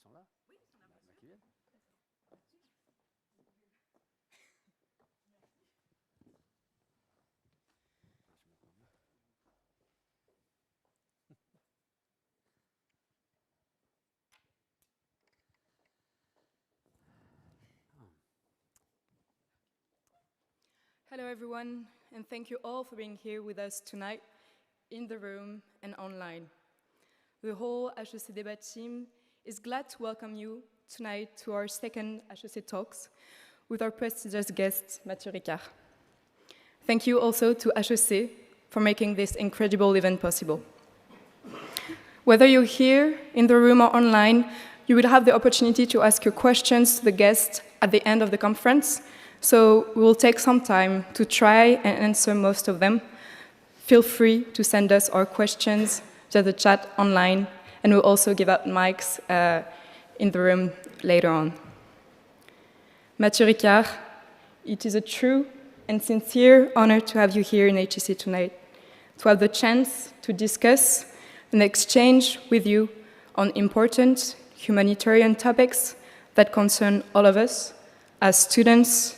sont là? Oui, ils sont là. Qui viennent? Hello everyone, and thank you all for being here with us tonight, in the room and online. The whole HEC Débat team is glad to welcome you tonight to our second HEC Talks with our prestigious guest, Matthieu Ricard. Thank you also to HEC for making this incredible event possible. Whether you're here in the room or online, you will have the opportunity to ask your questions to the guests at the end of the conference. So we will take some time to try and answer most of them. Feel free to send us our questions to the chat online, and we'll also give out mics in the room later on. Matthieu Ricard, it is a true and sincere honor to have you here in HEC tonight, to have the chance to discuss and exchange with you on important humanitarian topics that concern all of us as students,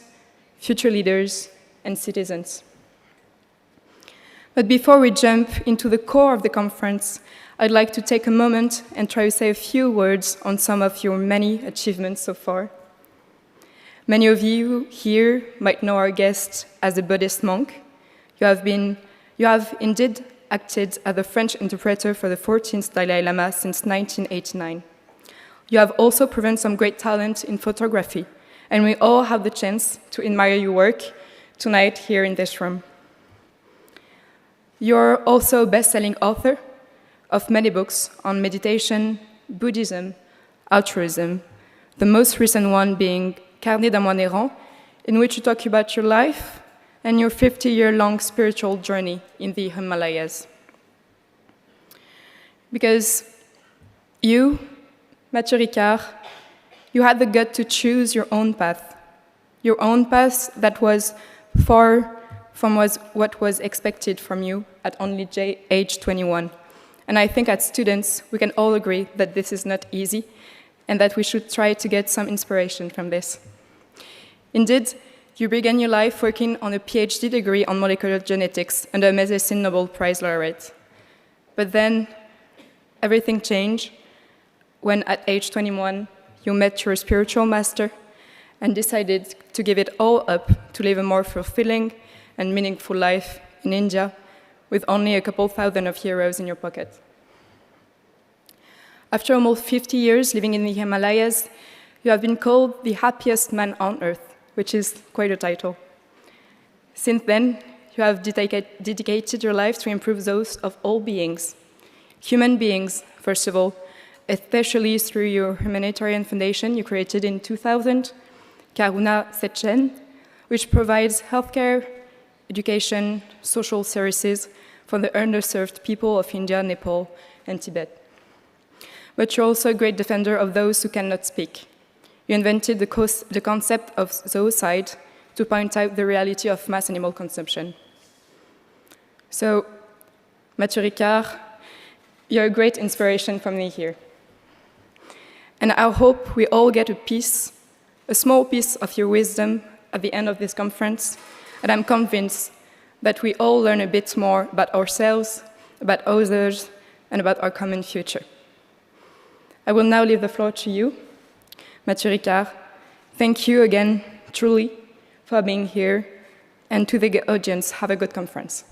future leaders, and citizens. But before we jump into the core of the conference, I'd like to take a moment and try to say a few words on some of your many achievements so far. Many of you here might know our guest as a Buddhist monk. You have indeed acted as the French interpreter for the 14th Dalai Lama since 1989. You have also proven some great talent in photography, and we all have the chance to admire your work tonight here in this room. You're also a best-selling author of many books on meditation, Buddhism, altruism, the most recent one being Carnet d'un moine errant, in which you talk about your life and your 50-year-long spiritual journey in the Himalayas. Because you, Matthieu Ricard, you had the gut to choose your own path that was far from what was expected from you at only age 21. And I think as students, we can all agree that this is not easy and that we should try to get some inspiration from this. Indeed, you began your life working on a PhD degree on molecular genetics under a Medicine Nobel Prize laureate. But then everything changed when at age 21, you met your spiritual master and decided to give it all up to live a more fulfilling and meaningful life in India with only a couple thousand of euros in your pocket. After almost 50 years living in the Himalayas, you have been called the happiest man on earth, which is quite a title. Since then, you have dedicated your life to improve those of all beings, human beings, first of all, especially through your humanitarian foundation you created in 2000, Karuna Sechen, which provides healthcare, education, social services for the underserved people of India, Nepal, and Tibet. But you're also a great defender of those who cannot speak. You invented the concept of zoocide to point out the reality of mass animal consumption. So, Matthieu Ricard, you're a great inspiration for me here. And I hope we all get a small piece of your wisdom at the end of this conference, and I'm convinced that we all learn a bit more about ourselves, about others, and about our common future. I will now leave the floor to you, Matthieu Ricard. Thank you again, truly, for being here, and to the audience, have a good conference.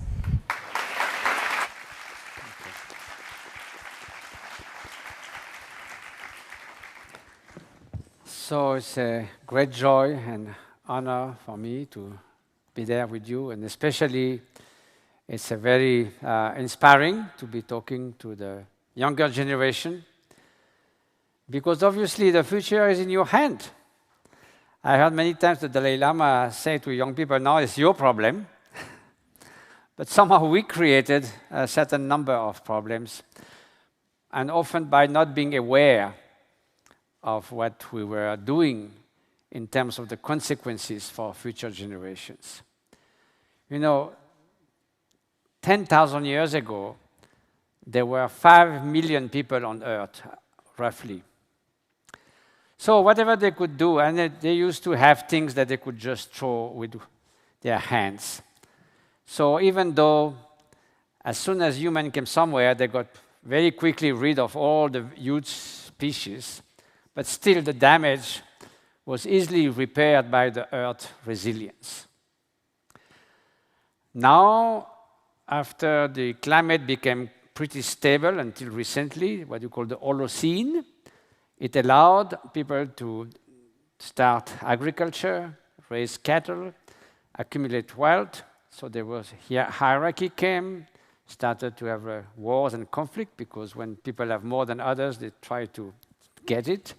So it's a great joy and honor for me to be there with you, and especially it's a very inspiring to be talking to the younger generation, because obviously the future is in your hand. I heard many times the Dalai Lama say to young people, now it's your problem. But somehow we created a certain number of problems, and often by not being aware of what we were doing in terms of the consequences for future generations. You know, 10,000 years ago, there were 5 million people on Earth, roughly. So whatever they could do, and they used to have things that they could just throw with their hands. So even though as soon as humans came somewhere, they got very quickly rid of all the huge species, but still the damage was easily repaired by the Earth's resilience. Now, after the climate became pretty stable until recently, what you call the Holocene, it allowed people to start agriculture, raise cattle, accumulate wealth. So there was hierarchy came, started to have wars and conflict, because when people have more than others, they try to get it.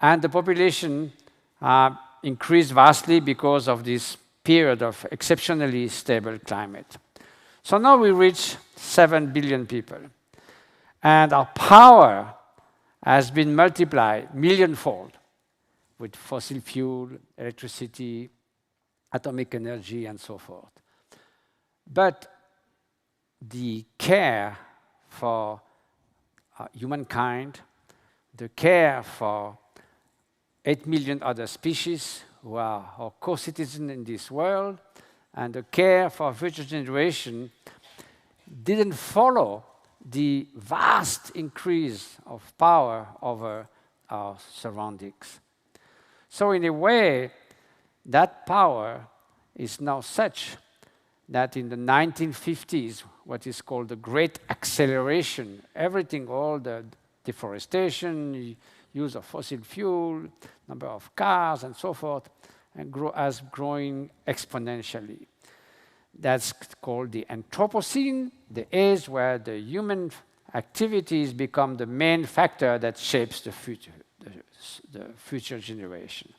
And the population increased vastly because of this period of exceptionally stable climate. So now we reach 7 billion people. And our power has been multiplied millionfold with fossil fuel, electricity, atomic energy, and so forth. But the care for humankind, the care for 8 million other species who are our co-citizens in this world, and the care for future generation didn't follow the vast increase of power over our surroundings. So in a way, that power is now such that in the 1950s, what is called the Great Acceleration, everything, all the deforestation, use of fossil fuel, number of cars, and so forth, and as growing exponentially. That's called the Anthropocene, the age where the human activities become the main factor that shapes the future generation.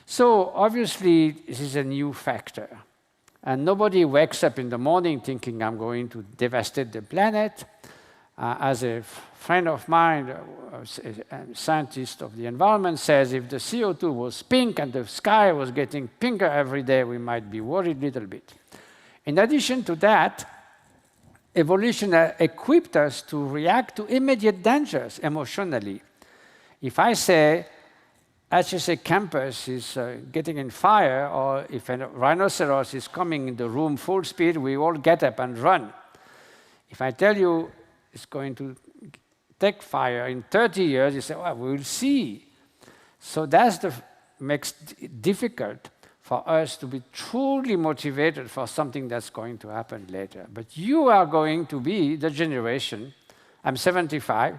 So obviously, this is a new factor. And nobody wakes up in the morning thinking, I'm going to devastate the planet. As a friend of mine, a scientist of the environment, says, if the CO2 was pink and the sky was getting pinker every day, we might be worried a little bit. In addition to that, evolution equipped us to react to immediate dangers emotionally. If I say HEC campus is getting in fire, or if a rhinoceros is coming in the room full speed, we all get up and run. If I tell you it's going to take fire in 30 years, you say, well, we'll see. So that's makes it difficult for us to be truly motivated for something that's going to happen later. But you are going to be the generation. I'm 75.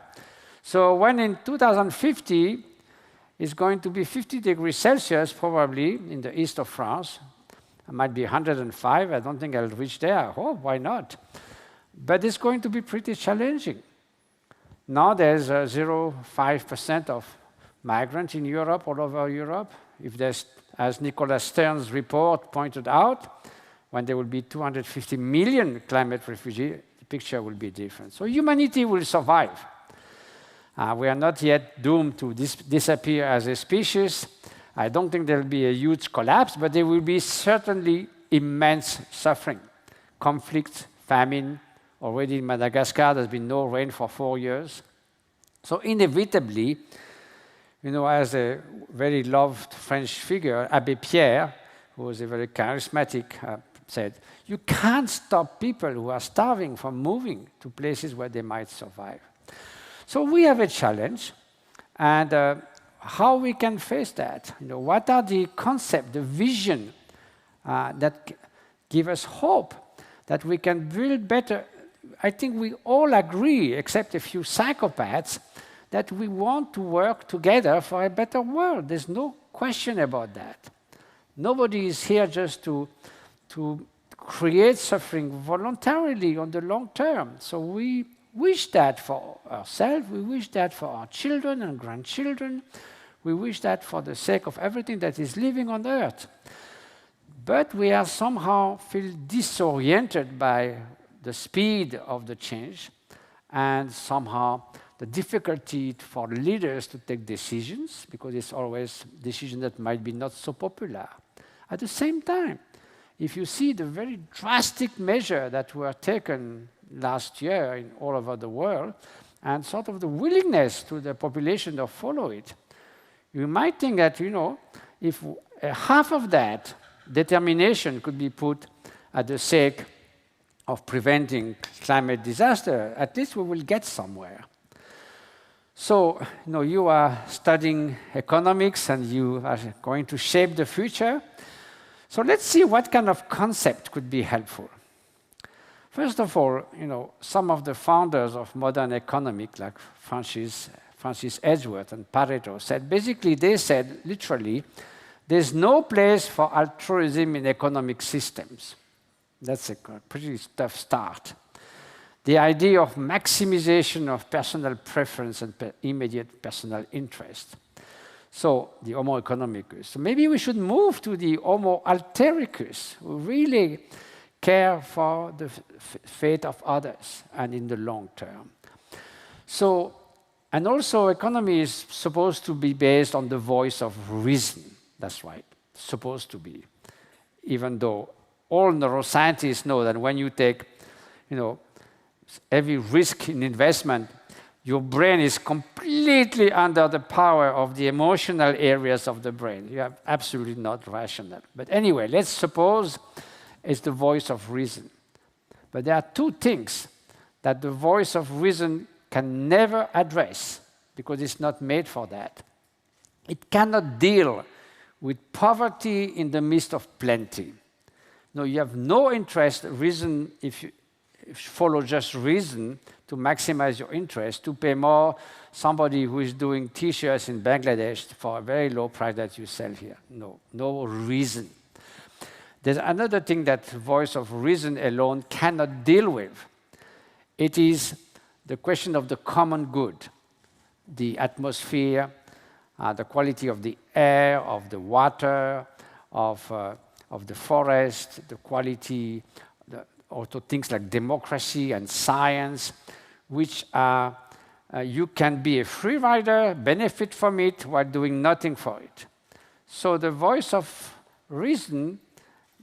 So when in 2050, it's going to be 50 degrees Celsius, probably, in the east of France. It might be 105. I don't think I'll reach there. Oh, why not? But it's going to be pretty challenging. Now there's 0.5% of migrants in Europe, all over Europe. If there's, as Nicholas Stern's report pointed out, when there will be 250 million climate refugees, the picture will be different. So humanity will survive. We are not yet doomed to disappear as a species. I don't think there will be a huge collapse, but there will be certainly immense suffering, conflict, famine. Already in Madagascar, there's been no rain for 4 years. So inevitably, you know, as a very loved French figure, Abbé Pierre, who was a very charismatic, said, you can't stop people who are starving from moving to places where they might survive. So we have a challenge, and how we can face that. You know, what are the concepts, the vision that give us hope that we can build better? I think we all agree, except a few psychopaths, that we want to work together for a better world. There's no question about that. Nobody is here just to create suffering voluntarily on the long term. So we wish that for ourselves, we wish that for our children and grandchildren, we wish that for the sake of everything that is living on Earth. But we are somehow feel disoriented by the speed of the change, and somehow the difficulty for leaders to take decisions, because it's always decisions that might be not so popular. At the same time, if you see the very drastic measures that were taken last year in all over the world, and sort of the willingness to the population to follow it, You might think that, if half of that determination could be put at the sake of preventing climate disaster, at least we will get somewhere. So, you are studying economics and you are going to shape the future. So let's see what kind of concept could be helpful. First of all, some of the founders of modern economics, like Francis Edgeworth and Pareto, they said, literally, there's no place for altruism in economic systems. That's a pretty tough start. The idea of maximization of personal preference and immediate personal interest. So, the Homo economicus. So maybe we should move to the Homo altericus, who really care for the fate of others and in the long term. So, and also economy is supposed to be based on the voice of reason. That's right, supposed to be. Even though all neuroscientists know that when you take, every risk in investment, your brain is completely under the power of the emotional areas of the brain. You are absolutely not rational. But anyway, let's suppose it's the voice of reason. But there are two things that the voice of reason can never address, because it's not made for that. It cannot deal with poverty in the midst of plenty. No, you have no interest, reason, if you follow just reason to maximize your interest, to pay more somebody who is doing T-shirts in Bangladesh for a very low price that you sell here. No reason. There's another thing that voice of reason alone cannot deal with. It is the question of the common good, the atmosphere, the quality of the air, of the water, of the forest, the quality, also things like democracy and science, which are, you can be a free rider, benefit from it, while doing nothing for it. So the voice of reason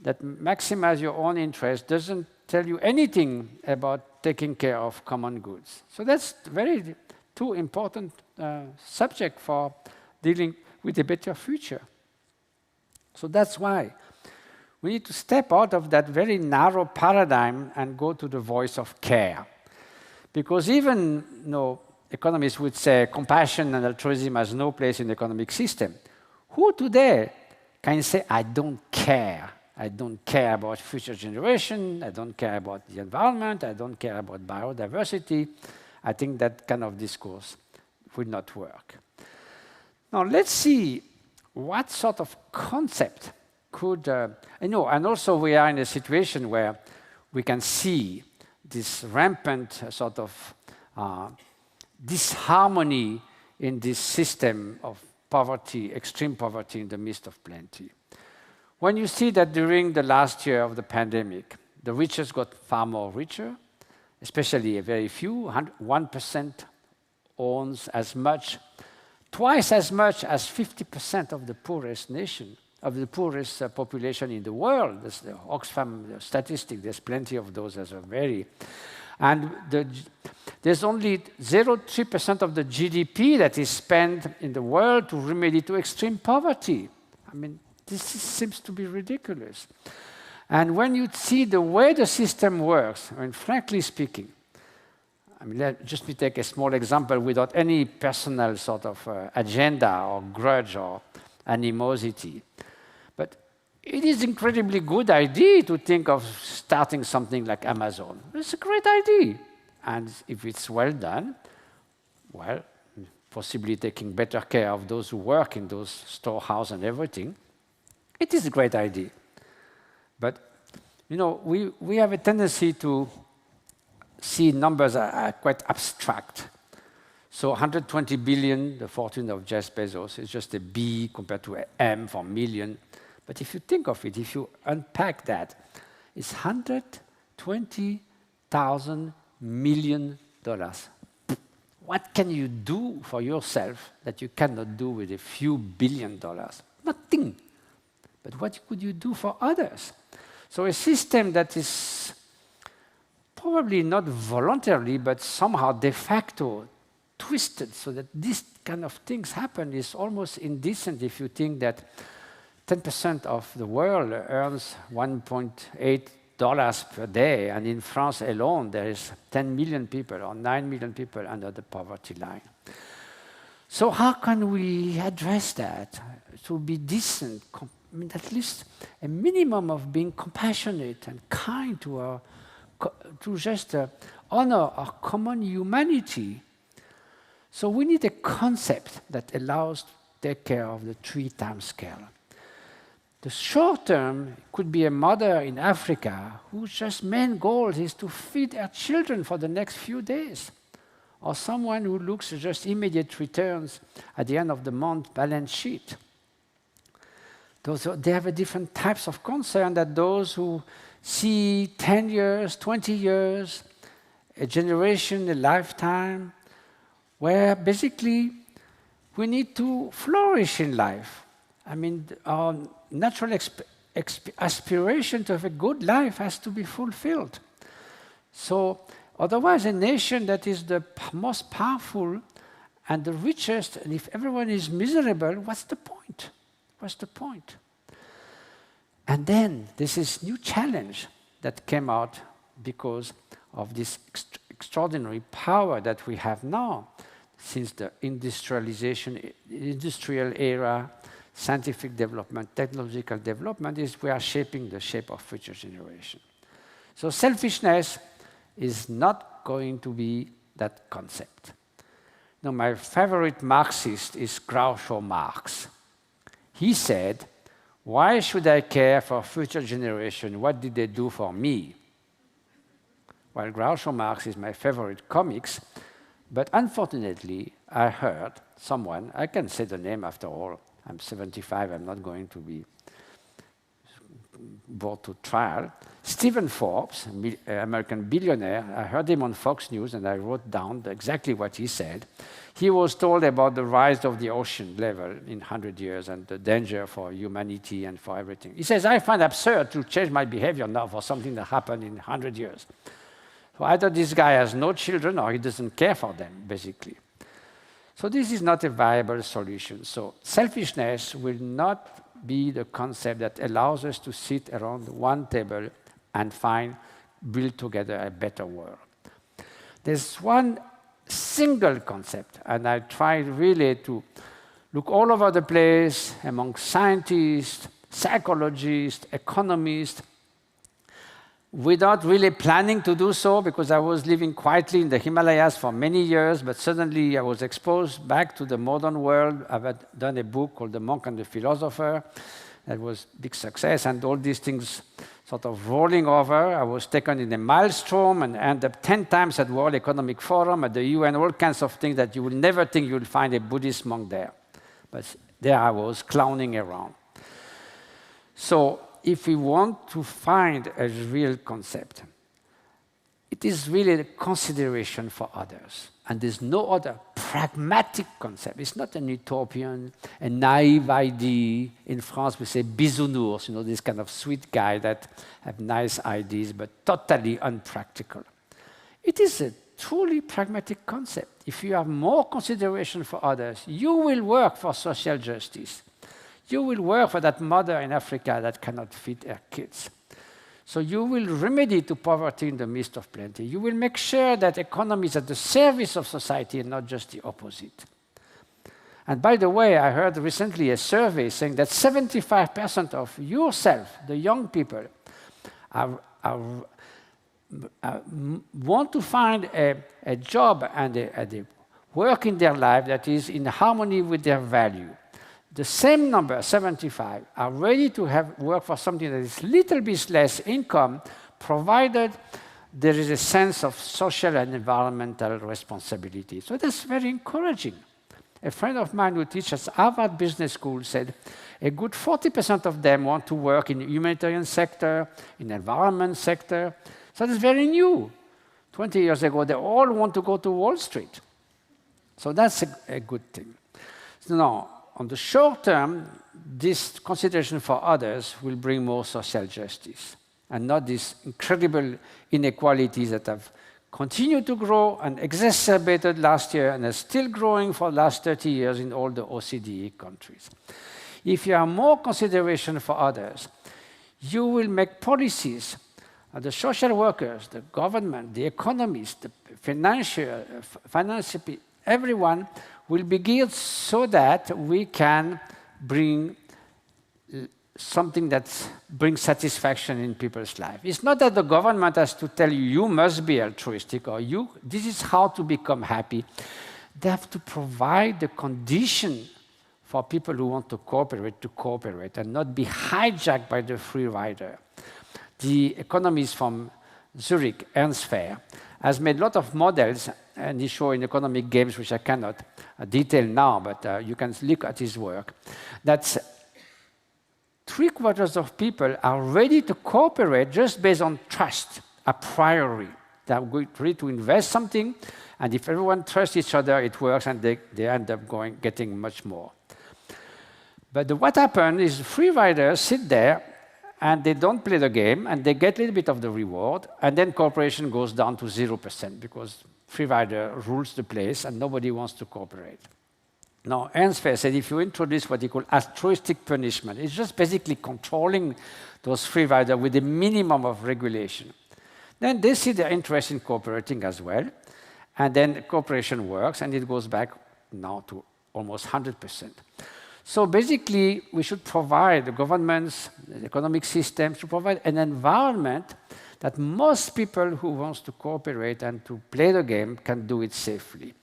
that maximizes your own interest doesn't tell you anything about taking care of common goods. So that's two important subjects for dealing with a better future. So that's why we need to step out of that very narrow paradigm and go to the voice of care. Because even economists would say compassion and altruism has no place in the economic system, who today can say, I don't care? I don't care about future generation, I don't care about the environment, I don't care about biodiversity. I think that kind of discourse would not work. Now let's see what sort of concept could, and also we are in a situation where we can see this rampant sort of disharmony in this system of poverty, extreme poverty in the midst of plenty. When you see that during the last year of the pandemic, the richest got far more richer, especially a very few, 1% owns as much, twice as much as 50% of the poorest nation, of the poorest population in the world. That's the Oxfam statistic. There's plenty of those as a very... And there's only 0.3% of the GDP that is spent in the world to remedy to extreme poverty. I mean, this seems to be ridiculous. And when you see the way the system works, I mean, frankly speaking, just me take a small example without any personal sort of agenda or grudge or animosity. But it is an incredibly good idea to think of starting something like Amazon. It's a great idea. And if it's well done, well, possibly taking better care of those who work in those storehouses and everything, it is a great idea. But, we have a tendency to see numbers are quite abstract. So 120 billion, the fortune of Jeff Bezos, is just a B compared to an M for million. But if you think of it, if you unpack that, it's $120,000 million. What can you do for yourself that you cannot do with a few $billion? Nothing. But what could you do for others? So a system that is probably not voluntarily, but somehow de facto twisted so that this kind of things happen is almost indecent if you think that 10% of the world earns $1.8 per day, and in France alone there is 10 million people or 9 million people under the poverty line. So how can we address that? To be decent, at least a minimum of being compassionate and kind to just honor our common humanity. So we need a concept that allows to take care of the 3 time scale. The short term could be a mother in Africa whose just main goal is to feed her children for the next few days, or someone who looks at just immediate returns at the end of the month balance sheet. They have a different types of concern than those who see 10 years, 20 years, a generation, a lifetime, where basically we need to flourish in life. I mean, our natural aspiration to have a good life has to be fulfilled. So otherwise, a nation that is the most powerful and the richest, and if everyone is miserable, what's the point? What's the point? And then there's this new challenge that came out because of this extraordinary power that we have now since the industrial era, scientific development, technological development, is we are shaping the shape of future generation. So selfishness is not going to be that concept. Now, my favorite Marxist is Groucho Marx. He said, "Why should I care for future generation? What did they do for me?" Well, Groucho Marx is my favorite comics, but unfortunately, I heard someone, I can say the name after all, I'm 75, I'm not going to be brought to trial. Stephen Forbes, American billionaire, I heard him on Fox News and I wrote down exactly what he said. He was told about the rise of the ocean level in 100 years and the danger for humanity and for everything. He says, I find absurd to change my behavior now for something that happened in 100 years. So either this guy has no children or he doesn't care for them, basically. So this is not a viable solution. So selfishness will not be the concept that allows us to sit around one table and build together a better world. There's one single concept, and I tried really to look all over the place among scientists, psychologists, economists, without really planning to do so, because I was living quietly in the Himalayas for many years, but suddenly I was exposed back to the modern world. I've done a book called The Monk and the Philosopher. That was a big success, and all these things sort of rolling over. I was taken in a maelstrom and ended up 10 times at World Economic Forum, at the UN, all kinds of things that you will never think you will find a Buddhist monk there. But there I was, clowning around. So if we want to find a real concept, it is really the consideration for others. And there's no other pragmatic concept. It's not an utopian, a naive idea. In France, we say bisounours, this kind of sweet guy that have nice ideas, but totally unpractical. It is a truly pragmatic concept. If you have more consideration for others, you will work for social justice. You will work for that mother in Africa that cannot feed her kids. So you will remedy to poverty in the midst of plenty. You will make sure that economy is at the service of society and not just the opposite. And by the way, I heard recently a survey saying that 75% of yourself, the young people, want to find a job and a work in their life that is in harmony with their value. The same number, 75, are ready to work for something that is a little bit less income, provided there is a sense of social and environmental responsibility. So that's very encouraging. A friend of mine who teaches Harvard Business School said a good 40% of them want to work in the humanitarian sector, in the environment sector. So that's very new. 20 years ago, they all want to go to Wall Street. So that's a good thing. So now, on the short term, this consideration for others will bring more social justice and not these incredible inequalities that have continue to grow and exacerbated last year and is still growing for the last 30 years in all the OCDE countries. If you have more consideration for others, you will make policies, the social workers, the government, the economists, the financial people, everyone will be geared so that we can bring something that brings satisfaction in people's life. It's not that the government has to tell you, you must be altruistic, or this is how to become happy. They have to provide the condition for people who want to cooperate and not be hijacked by the free rider. The economist from Zurich, Ernst Fehr, has made a lot of models, and he shows in economic games, which I cannot detail now, but you can look at his work, that 3/4 of people are ready to cooperate just based on trust, a priori. They are ready to invest something, and if everyone trusts each other, it works, and they end up getting much more. But what happens is free riders sit there, and they don't play the game, and they get a little bit of the reward, and then cooperation goes down to 0% because free rider rules the place, and nobody wants to cooperate. Now, Ernst Fehr said if you introduce what he called altruistic punishment, it's just basically controlling those free riders with a minimum of regulation. Then they see their interest in cooperating as well, and then cooperation works, and it goes back now to almost 100%. So basically, we should provide the governments, the economic systems, to provide an environment that most people who want to cooperate and to play the game can do it safely.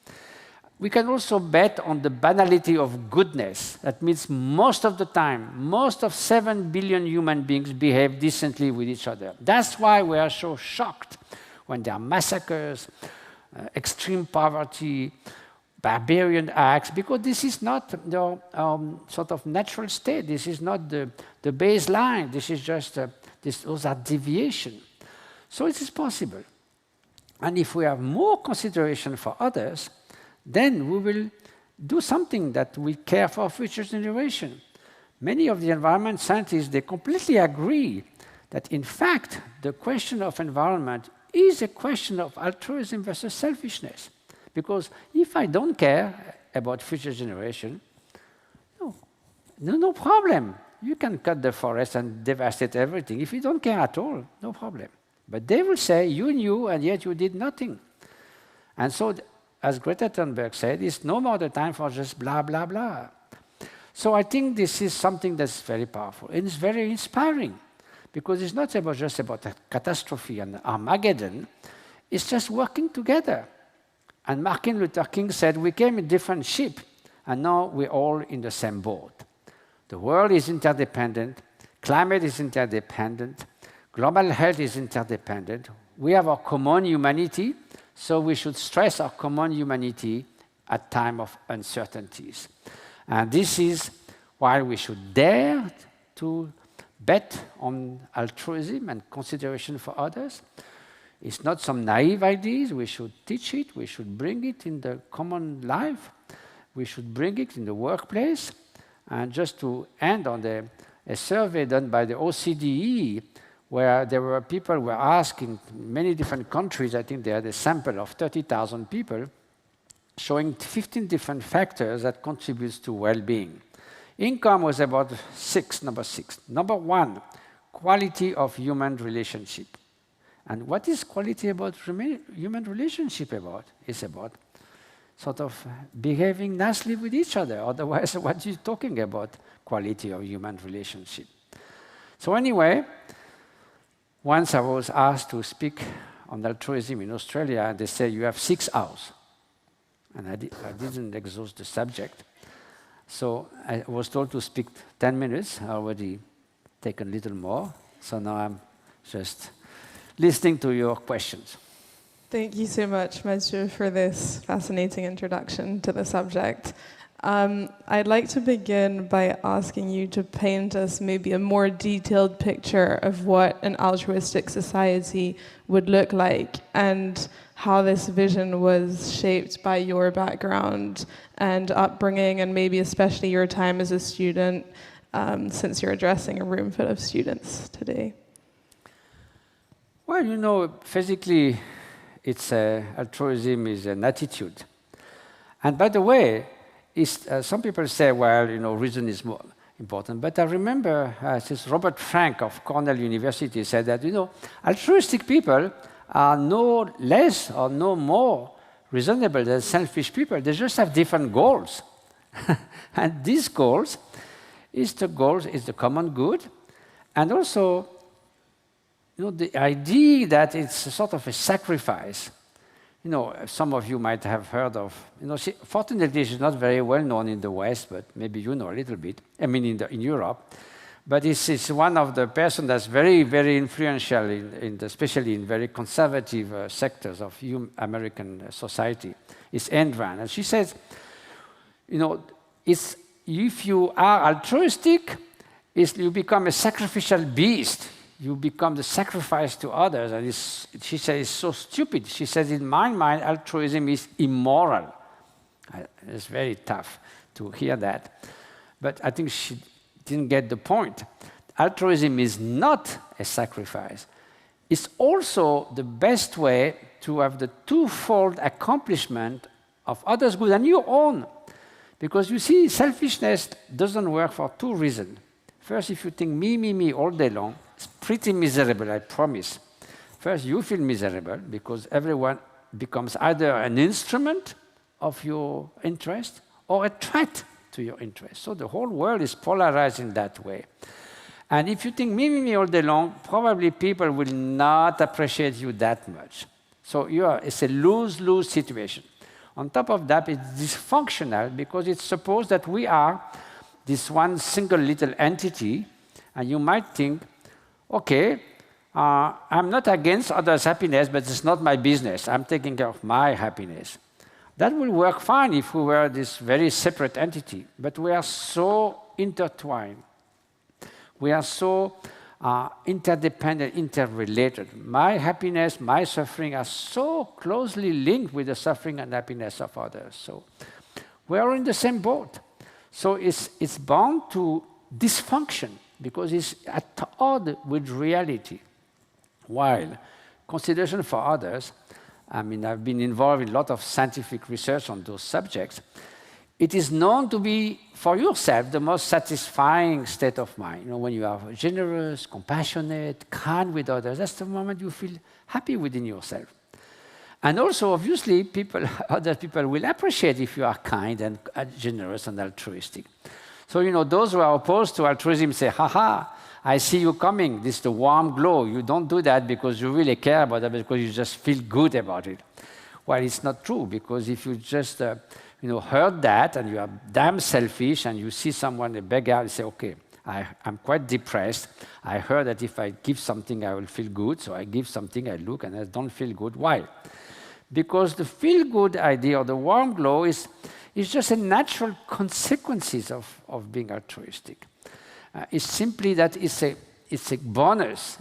We can also bet on the banality of goodness. That means most of the time, most of 7 billion human beings behave decently with each other. That's why we are so shocked when there are massacres, extreme poverty, barbarian acts, because this is not the sort of natural state. This is not the baseline. This is just, those are deviations. So it is possible. And if we have more consideration for others, then we will do something that we care for future generations. Many of the environment scientists, they completely agree that, in fact, the question of environment is a question of altruism versus selfishness. Because if I don't care about future generations, no problem. You can cut the forest and devastate everything. If you don't care at all, no problem. But they will say, you knew, and yet you did nothing. And so, as Greta Thunberg said, it's no more the time for just blah, blah, blah. So I think this is something that's very powerful. And it's very inspiring, because it's not just about a catastrophe and Armageddon. It's just working together. And Martin Luther King said, we came in different ships, and now we're all in the same boat. The world is interdependent. Climate is interdependent. Global health is interdependent. We have our common humanity, so we should stress our common humanity at time of uncertainties. And this is why we should dare to bet on altruism and consideration for others. It's not some naive ideas. We should teach it. We should bring it in the common life. We should bring it in the workplace. And just to end on a survey done by the OCDE, where there were people who were asked in many different countries. I think they had a sample of 30,000 people, showing 15 different factors that contributes to well-being. Income was about number 6. Number 1, quality of human relationship. And what is quality about human relationship about? It's about sort of behaving nicely with each other. Otherwise, what are you talking about, quality of human relationship? So anyway, once I was asked to speak on altruism in Australia, and they said, you have 6 hours. And I didn't exhaust the subject. So I was told to speak 10 minutes. I already taken a little more. So now I'm just listening to your questions. Thank you so much, Matthieu, for this fascinating introduction to the subject. I'd like to begin by asking you to paint us maybe a more detailed picture of what an altruistic society would look like and how this vision was shaped by your background and upbringing, and maybe especially your time as a student, since you're addressing a room full of students today. Well, physically, altruism is an attitude. And by the way, some people say, well, reason is more important. But I remember this Robert Frank of Cornell University said that, altruistic people are no less or no more reasonable than selfish people. They just have different goals. And these goals is the common good, and also the idea that it's a sort of a sacrifice. Some of you might have heard of, fortunately it's not very well known in the West, but maybe you know a little bit, in Europe. But it's one of the persons that's very, very influential, especially in very conservative sectors of American society. It's Ayn Rand. And she says, if you are altruistic, you become a sacrificial beast. You become the sacrifice to others. And she says it's so stupid. She says, in my mind, altruism is immoral. It's very tough to hear that. But I think she didn't get the point. Altruism is not a sacrifice. It's also the best way to have the twofold accomplishment of others' good and your own. Because you see, selfishness doesn't work for two reasons. First, if you think me, me, me all day long, it's pretty miserable, I promise. First, you feel miserable because everyone becomes either an instrument of your interest or a threat to your interest. So the whole world is polarized in that way. And if you think me, me, me all day long, probably people will not appreciate you that much. So it's a lose-lose situation. On top of that, it's dysfunctional because it's supposed that we are this one single little entity, and you might think, okay, I'm not against others' happiness, but it's not my business. I'm taking care of my happiness. That will work fine if we were this very separate entity, but we are so intertwined. We are so interdependent, interrelated. My happiness, my suffering are so closely linked with the suffering and happiness of others. So we are in the same boat. So it's bound to dysfunction because it's at odds with reality. While consideration for others, I've been involved in a lot of scientific research on those subjects. It is known to be, for yourself, the most satisfying state of mind. When you are generous, compassionate, kind with others, that's the moment you feel happy within yourself. And also, obviously, other people will appreciate if you are kind and generous and altruistic. So, those who are opposed to altruism say, ha, I see you coming. This is the warm glow. You don't do that because you really care about it, because you just feel good about it. Well, it's not true, because if you just heard that and you are damn selfish and you see someone, a beggar, and say, okay, I'm quite depressed. I heard that if I give something, I will feel good. So I give something, I look, and I don't feel good. Why? Because the feel-good idea, or the warm glow, is just a natural consequences of being altruistic. It's simply that it's a bonus.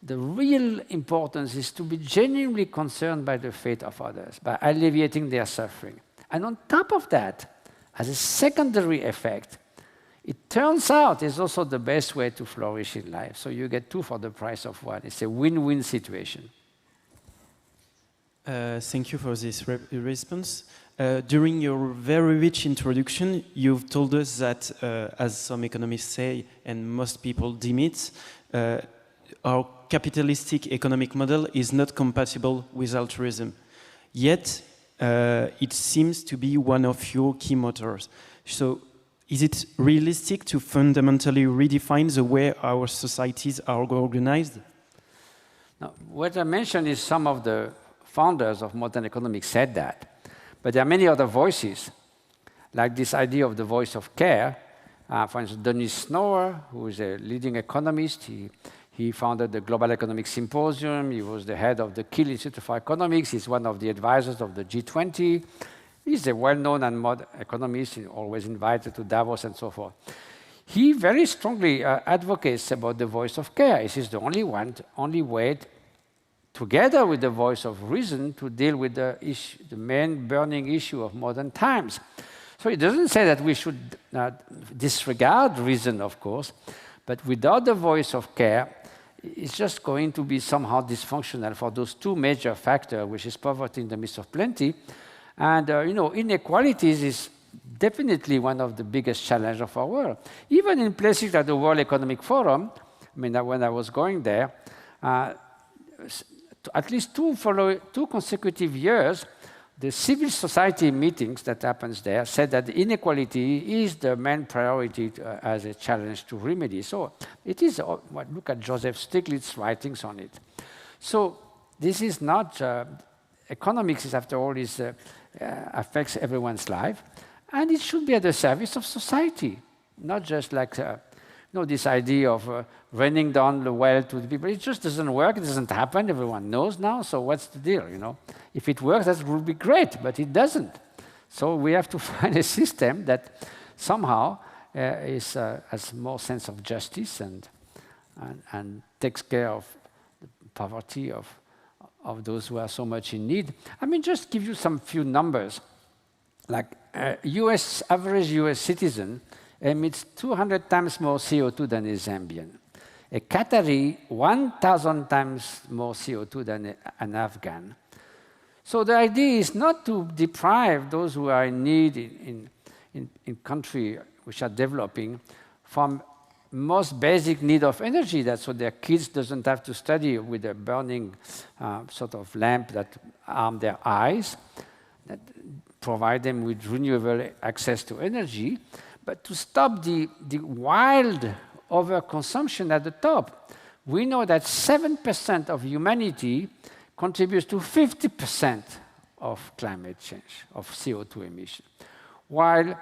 The real importance is to be genuinely concerned by the fate of others, by alleviating their suffering. And on top of that, as a secondary effect, it turns out it's also the best way to flourish in life. So you get two for the price of one. It's a win-win situation. Thank you for this response. During your very rich introduction, you've told us that, as some economists say, and most people deem it, our capitalistic economic model is not compatible with altruism. Yet, it seems to be one of your key motors. So, is it realistic to fundamentally redefine the way our societies are organized? Now, what I mentioned is some of the founders of modern economics said that. But there are many other voices, like this idea of the voice of care. For instance, Denis Snower, who is a leading economist, he founded the Global Economic Symposium. He was the head of the Kiel Institute for Economics. He's one of the advisors of the G20. He's a well-known and modern economist, always invited to Davos and so forth. He very strongly advocates about the voice of care. He says the only way, together with the voice of reason, to deal with the main burning issue of modern times. So it doesn't say that we should disregard reason, of course, but without the voice of care, it's just going to be somehow dysfunctional for those two major factors, which is poverty in the midst of plenty. And inequalities is definitely one of the biggest challenges of our world. Even in places like the World Economic Forum, I mean, when I was going there, at least two consecutive years, the civil society meetings that happens there said that inequality is the main priority as a challenge to remedy. So it is, look at Joseph Stiglitz's writings on it. So this is not, economics, after all, affects everyone's life, and it should be at the service of society, not just like this idea of running down the well to the people. It just doesn't work. It doesn't happen. Everyone knows now. So what's the deal? If it works, that would be great, but it doesn't. So we have to find a system that somehow has more sense of justice and takes care of the poverty of those who are so much in need. I mean, just give you some few numbers. Like average US citizen emits 200 times more CO2 than a Zambian. A Qatari, 1,000 times more CO2 than an Afghan. So the idea is not to deprive those who are in need in countries which are developing from most basic need of energy, that so their kids doesn't have to study with a burning sort of lamp that harm their eyes, that provide them with renewable access to energy, but to stop the wild overconsumption at the top. We know that 7% of humanity contributes to 50% of climate change, of CO2 emission, while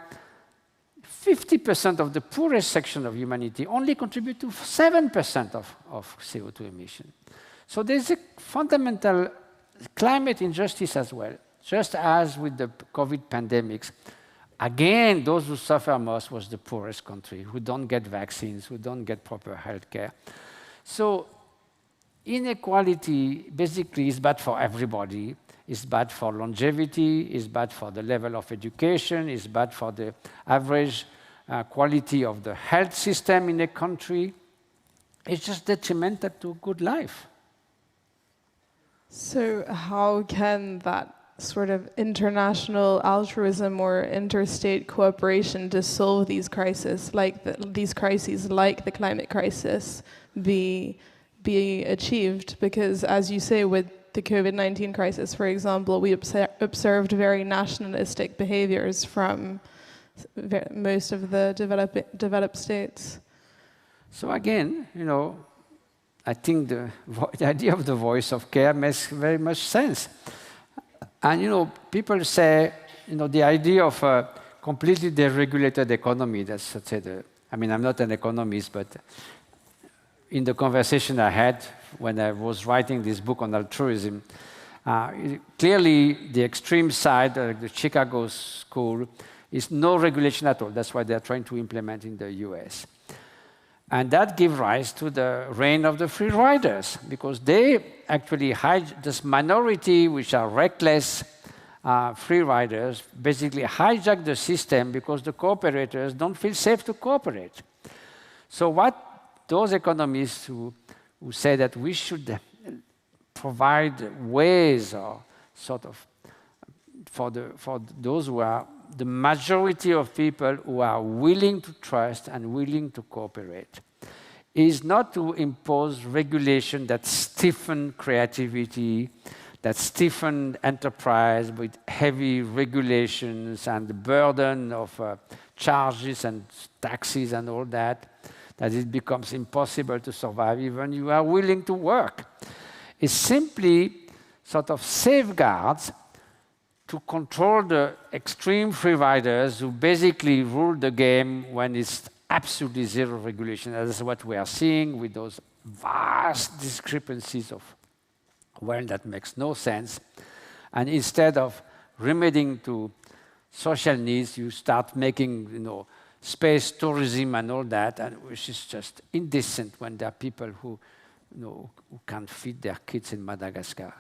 50% of the poorest section of humanity only contribute to 7% of CO2 emission. So there's a fundamental climate injustice as well, just as with the COVID pandemics. Again, those who suffer most was the poorest country, who don't get vaccines, who don't get proper health care. So inequality basically is bad for everybody. It's bad for longevity, it's bad for the level of education, it's bad for the average quality of the health system in a country. It's just detrimental to good life. So how can that sort of international altruism or interstate cooperation to solve these crises, like the climate crisis, be achieved? Because, as you say, with the COVID-19 crisis, for example, we observed very nationalistic behaviors from most of the developed states. So again, I think the idea of the voice of care makes very much sense. And people say, the idea of a completely deregulated economy, that's, let's say, I mean, I'm not an economist, but in the conversation I had when I was writing this book on altruism, clearly the extreme side, the Chicago school, is no regulation at all. That's why they're trying to implement in the US. And that gives rise to the reign of the free riders, because they actually this minority, which are reckless free riders, basically hijack the system because the cooperators don't feel safe to cooperate. So what those economists who say that we should provide ways or sort of for those who are the majority of people who are willing to trust and willing to cooperate, is not to impose regulation that stiffen creativity, that stiffen enterprise with heavy regulations and the burden of charges and taxes and all that it becomes impossible to survive even you are willing to work. It's simply sort of safeguards to control the extreme free riders who basically rule the game when it's absolutely zero regulation. That's what we are seeing with those vast discrepancies of wealth that makes no sense. And instead of remedying to social needs, you start making, space tourism and all that, and which is just indecent when there are people who can't feed their kids in Madagascar.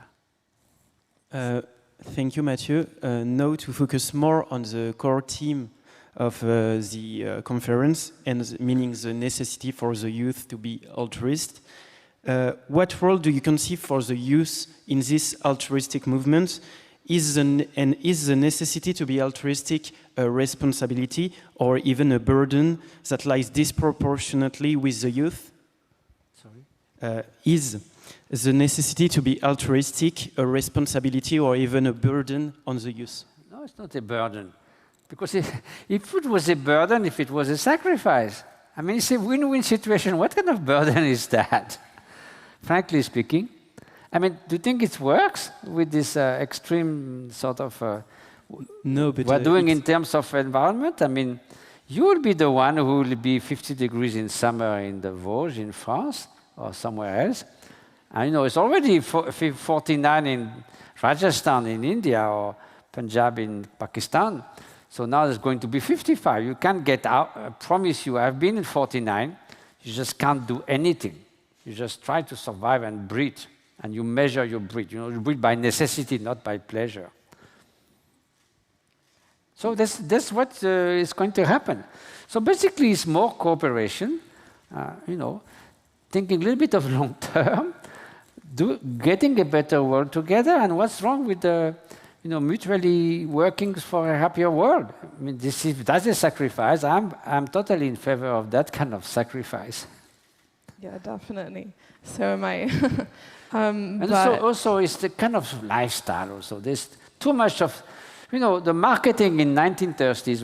Thank you, Matthieu. Now to focus more on the core theme of the conference, and meaning the necessity for the youth to be altruist. What role do you conceive for the youth in this altruistic movement? Is the necessity to be altruistic a responsibility or even a burden that lies disproportionately with the youth? Sorry? Is the necessity to be altruistic a responsibility or even a burden on the youth? No, it's not a burden. Because if it was a burden, if it was a sacrifice, I mean, it's a win-win situation. What kind of burden is that? Frankly speaking. I mean, do you think it works with this extreme sort of no, but we're doing in terms of environment? I mean, you will be the one who will be 50 degrees in summer in the Vosges in France or somewhere else. And you know, it's already 49 in Rajasthan in India or Punjab in Pakistan. So now it's going to be 55. You can't get out. I promise you, I've been in 49. You just can't do anything. You just try to survive and breathe. And you measure your breath. You know, you breathe by necessity, not by pleasure. So that's what is going to happen. So basically, it's more cooperation. You know, thinking a little bit of long term, getting a better world together. And what's wrong with the, you know, mutually working for a happier world? I mean, that's a sacrifice. I'm totally in favor of that kind of sacrifice. Yeah, definitely. So am I. And also it's the kind of lifestyle also. There's too much of, you know, the marketing in 1930s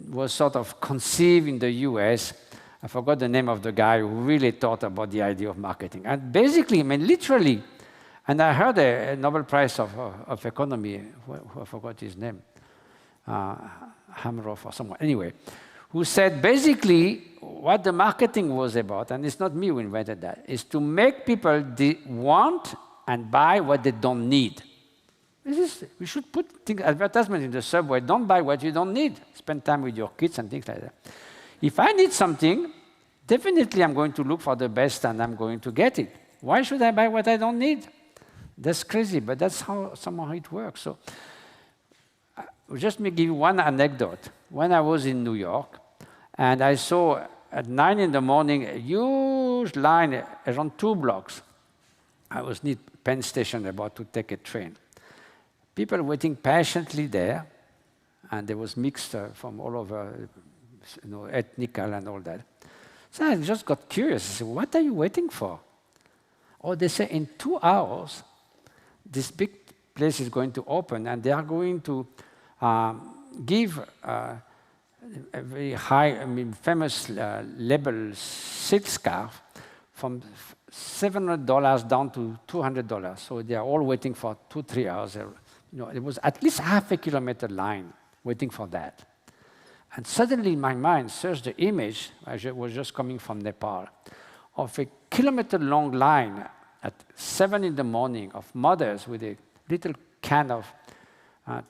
was sort of conceived in the US. I forgot the name of the guy who really thought about the idea of marketing. And basically, I mean, literally, and I heard a Nobel Prize of Economy, I forgot his name, Hamroff or someone, anyway, who said basically what the marketing was about, and it's not me who invented that, is to make people want and buy what they don't need. We should put advertisement in the subway, don't buy what you don't need. Spend time with your kids and things like that. If I need something, definitely I'm going to look for the best and I'm going to get it. Why should I buy what I don't need? That's crazy, but that's how somehow it works. So, just me give you one anecdote. When I was in New York, and I saw at 9 in the morning a huge line around 2 blocks. I was near Penn Station about to take a train. People waiting patiently there, and there was mixed from all over, you know, ethnical and all that. So I just got curious. I said, what are you waiting for? Oh, they say in 2 hours, this big place is going to open, and they are going to give a very high, I mean, famous label silk scarf from $700 down to $200. So they are all waiting for 2-3 hours. You know, it was at least half a kilometer line waiting for that. And suddenly in my mind surged the image, I was just coming from Nepal, of a kilometer-long line at 7 in the morning of mothers with a little can of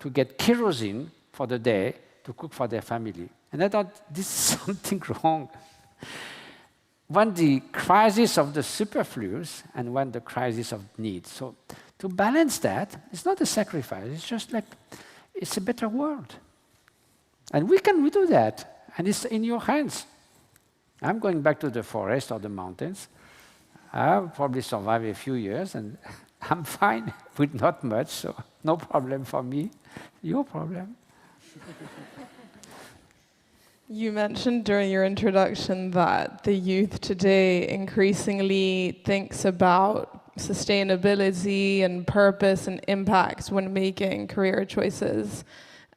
to get kerosene for the day to cook for their family. And I thought, this is something wrong. When the crisis of the superfluous and when the crisis of need. So to balance that, it's not a sacrifice. It's just like, it's a better world. And we can do that. And it's in your hands. I'm going back to the forest or the mountains. I'll probably survive a few years, and I'm fine with not much, so no problem for me. Your problem. You mentioned during your introduction that the youth today increasingly thinks about sustainability and purpose and impact when making career choices.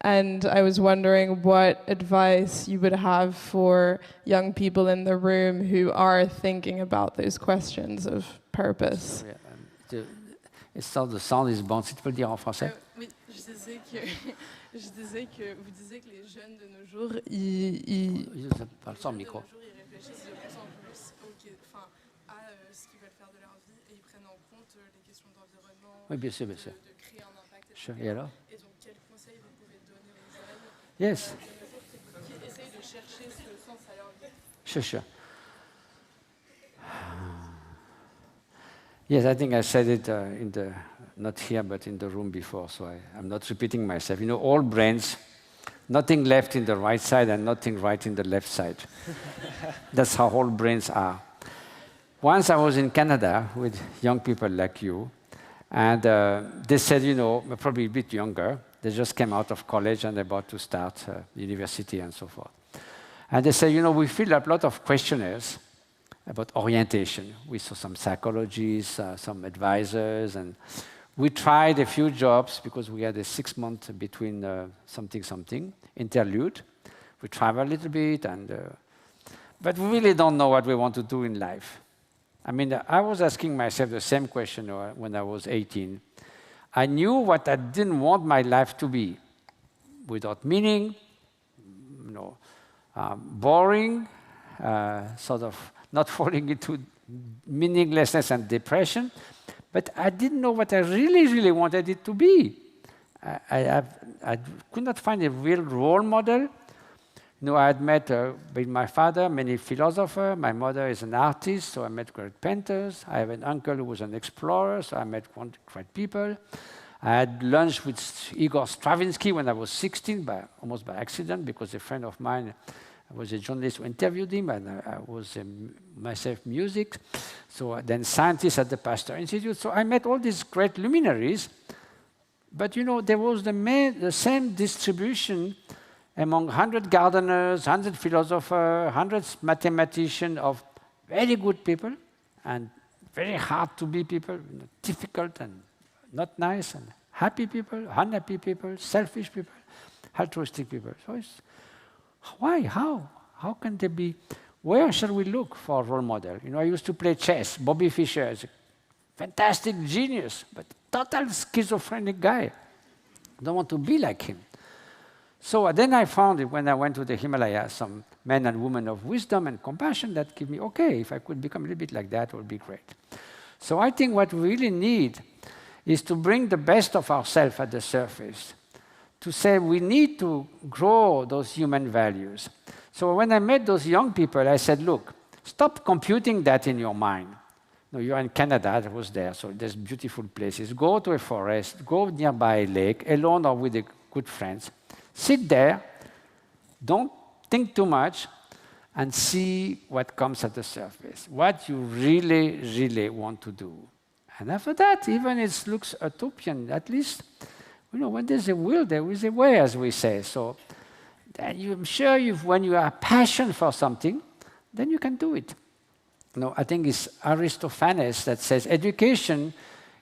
And I was wondering what advice you would have for young people in the room who are thinking about those questions of purpose. Le sound is bon. Si tu peux le dire en français. Oui, je disais que vous disiez que les jeunes de nos jours, ils réfléchissent de plus en plus à ce qu'ils veulent faire de leur vie et ils prennent en compte les questions d'environnement, oui, bien sûr. De créer un impact, etc. Et alors? Et donc, quels conseils vous pouvez donner aux jeunes Yes. qui essayent de chercher ce sens à leur vie? Sure. Yes, I think I said it not here, but in the room before, so I'm not repeating myself. You know, all brains, nothing left in the right side and nothing right in the left side. That's how all brains are. once I was in Canada with young people like you, and they said, you know, probably a bit younger, they just came out of college and about to start university and so forth. And they said, you know, we filled up a lot of questionnaires about orientation. We saw some psychologists, some advisors, and we tried a few jobs because we had a 6 month between something interlude. We travel a little bit, but we really don't know what we want to do in life. I mean, I was asking myself the same question when I was 18. I knew what I didn't want my life to be, without meaning, you know, boring, sort of not falling into meaninglessness and depression, but I didn't know what I really, really wanted it to be. I could not find a real role model. You know, I had met with my father many philosophers. My mother is an artist, so I met great painters. I have an uncle who was an explorer, so I met great people. I had lunch with Igor Stravinsky when I was 16, almost by accident, because a friend of mine was a journalist who interviewed him, and I was myself music. So then scientists at the Pasteur Institute. So I met all these great luminaries, but you know, there was the same distribution among 100 gardeners, 100 philosophers, 100 mathematicians of very good people and very hard to be people, you know, difficult and not nice, and happy people, unhappy people, selfish people, altruistic people. So it's, why? How can they be? Where shall we look for a role model? You know, I used to play chess. Bobby Fischer is a fantastic genius, but total schizophrenic guy. I don't want to be like him. So then I found it when I went to the Himalayas, some men and women of wisdom and compassion that give me, okay, if I could become a little bit like that, it would be great. So I think what we really need is to bring the best of ourselves at the surface, to say we need to grow those human values. So when I met those young people, I said, look, stop computing that in your mind. No, you're in Canada, I was there, so there's beautiful places. Go to a forest, go nearby a lake, alone or with good friends. Sit there, don't think too much, and see what comes at the surface, what you really, really want to do. And after that, even it looks utopian, at least, you know, when there's a will, there is a way, as we say. So I'm sure when you have passion for something, then you can do it. No, I think it's Aristophanes that says education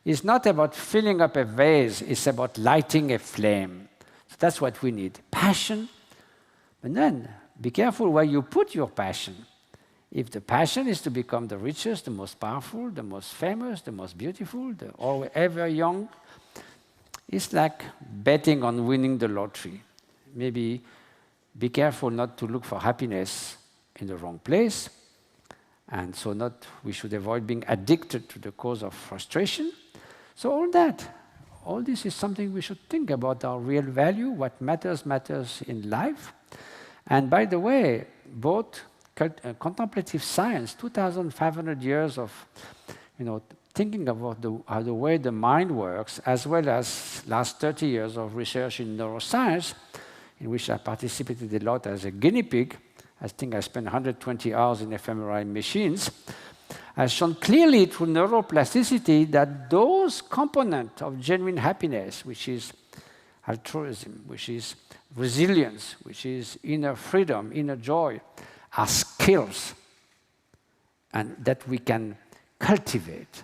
is not about filling up a vase, it's about lighting a flame. So that's what we need, passion. But then, be careful where you put your passion. If the passion is to become the richest, the most powerful, the most famous, the most beautiful, or ever young, it's like betting on winning the lottery. Maybe be careful not to look for happiness in the wrong place. And so we should avoid being addicted to the cause of frustration. So all this is something we should think about, our real value, what matters in life. And by the way, both contemplative science, 2,500 years of, you know, thinking about the way the mind works, as well as last 30 years of research in neuroscience, in which I participated a lot as a guinea pig. I think I spent 120 hours in fMRI machines, has shown clearly through neuroplasticity that those components of genuine happiness, which is altruism, which is resilience, which is inner freedom, inner joy, are skills and that we can cultivate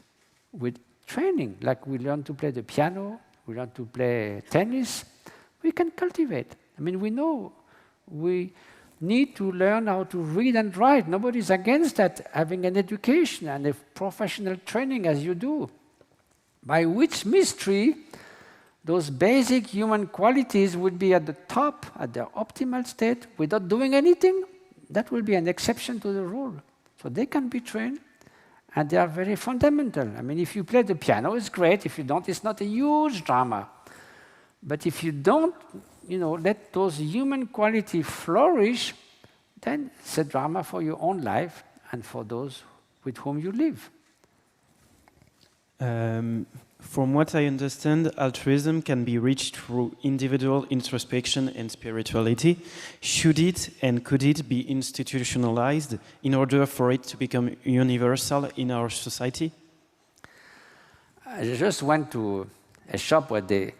with training. Like we learn to play the piano, we learn to play tennis, we can cultivate. I mean, we know we need to learn how to read and write. Nobody's against that, having an education and a professional training as you do. By which mystery, those basic human qualities would be at the top, at their optimal state, without doing anything. That will be an exception to the rule. So they can be trained, and they are very fundamental. I mean, if you play the piano, it's great. If you don't, it's not a huge drama. But if you don't, you know, let those human qualities flourish, then it's a drama for your own life and for those with whom you live. From what I understand, altruism can be reached through individual introspection and spirituality. Should it and could it be institutionalized in order for it to become universal in our society? I just went to a shop where they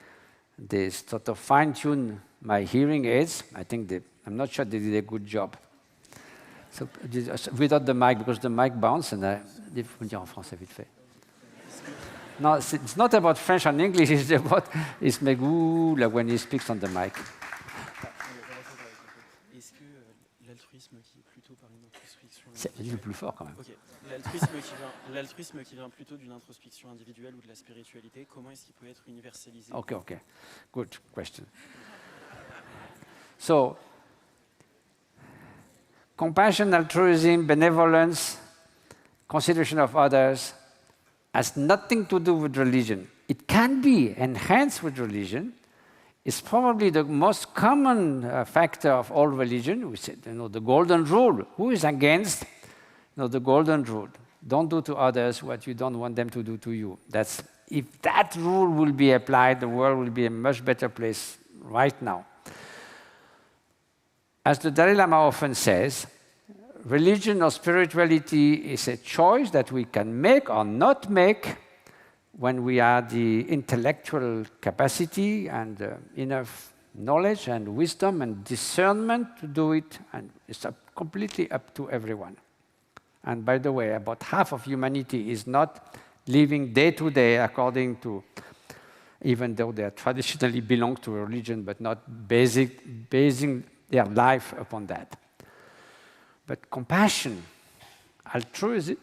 sort of fine-tune my hearing aids. I'm not sure they did a good job. So, without the mic, because the mic bounced, and il faut me dire en français vite fait. No, it's not about French and English, it's about it's like when he speaks on the mic. Est-ce que l'altruisme qui est plutôt par une introspection... C'est le plus fort quand même. Okay. L'altruisme qui vient plutôt d'une introspection individuelle ou de la spiritualité, comment est-ce qu'il peut être universalisé? Okay. Good question. So, compassion, altruism, benevolence, consideration of others has nothing to do with religion. It can be enhanced with religion. It's probably the most common factor of all religion. We said, the golden rule. Who is against the golden rule? Don't do to others what you don't want them to do to you. If that rule will be applied, the world will be a much better place right now. As the Dalai Lama often says, religion or spirituality is a choice that we can make or not make when we have the intellectual capacity and enough knowledge and wisdom and discernment to do it, and it's completely up to everyone. And by the way, about half of humanity is not living day to day according to, even though they traditionally belong to a religion, but not basing their life upon that. But compassion, altruism,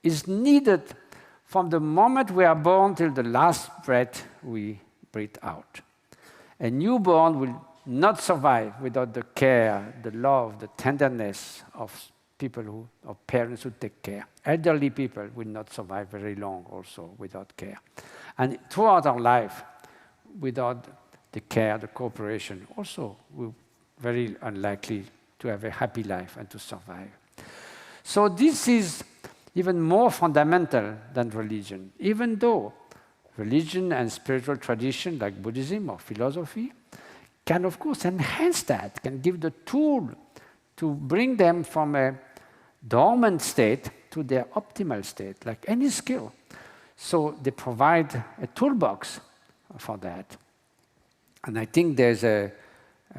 is needed from the moment we are born till the last breath we breathe out. A newborn will not survive without the care, the love, the tenderness of people of parents who take care. Elderly people will not survive very long also without care. And throughout our life, without the care, the cooperation, also we're very unlikely to have a happy life and to survive. So this is even more fundamental than religion, even though religion and spiritual tradition like Buddhism or philosophy can of course enhance that, can give the tool to bring them from a dormant state to their optimal state, like any skill. So they provide a toolbox for that. And I think there's a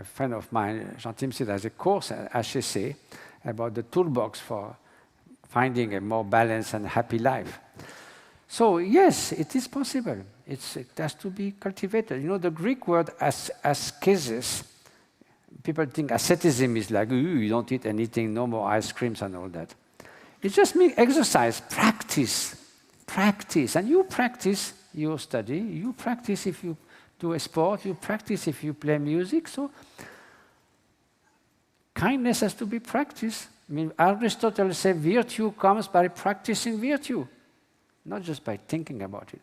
friend of mine, Jean-Tim, said there's a course at HEC about the toolbox for finding a more balanced and happy life. So yes, it is possible. It has to be cultivated. The Greek word ascesis, people think asceticism is like, you don't eat anything, no more ice creams and all that. It just means exercise, practice. And you practice, you study, you practice if you do a sport, you practice if you play music. So kindness has to be practiced. I mean, Aristotle said virtue comes by practicing virtue, not just by thinking about it.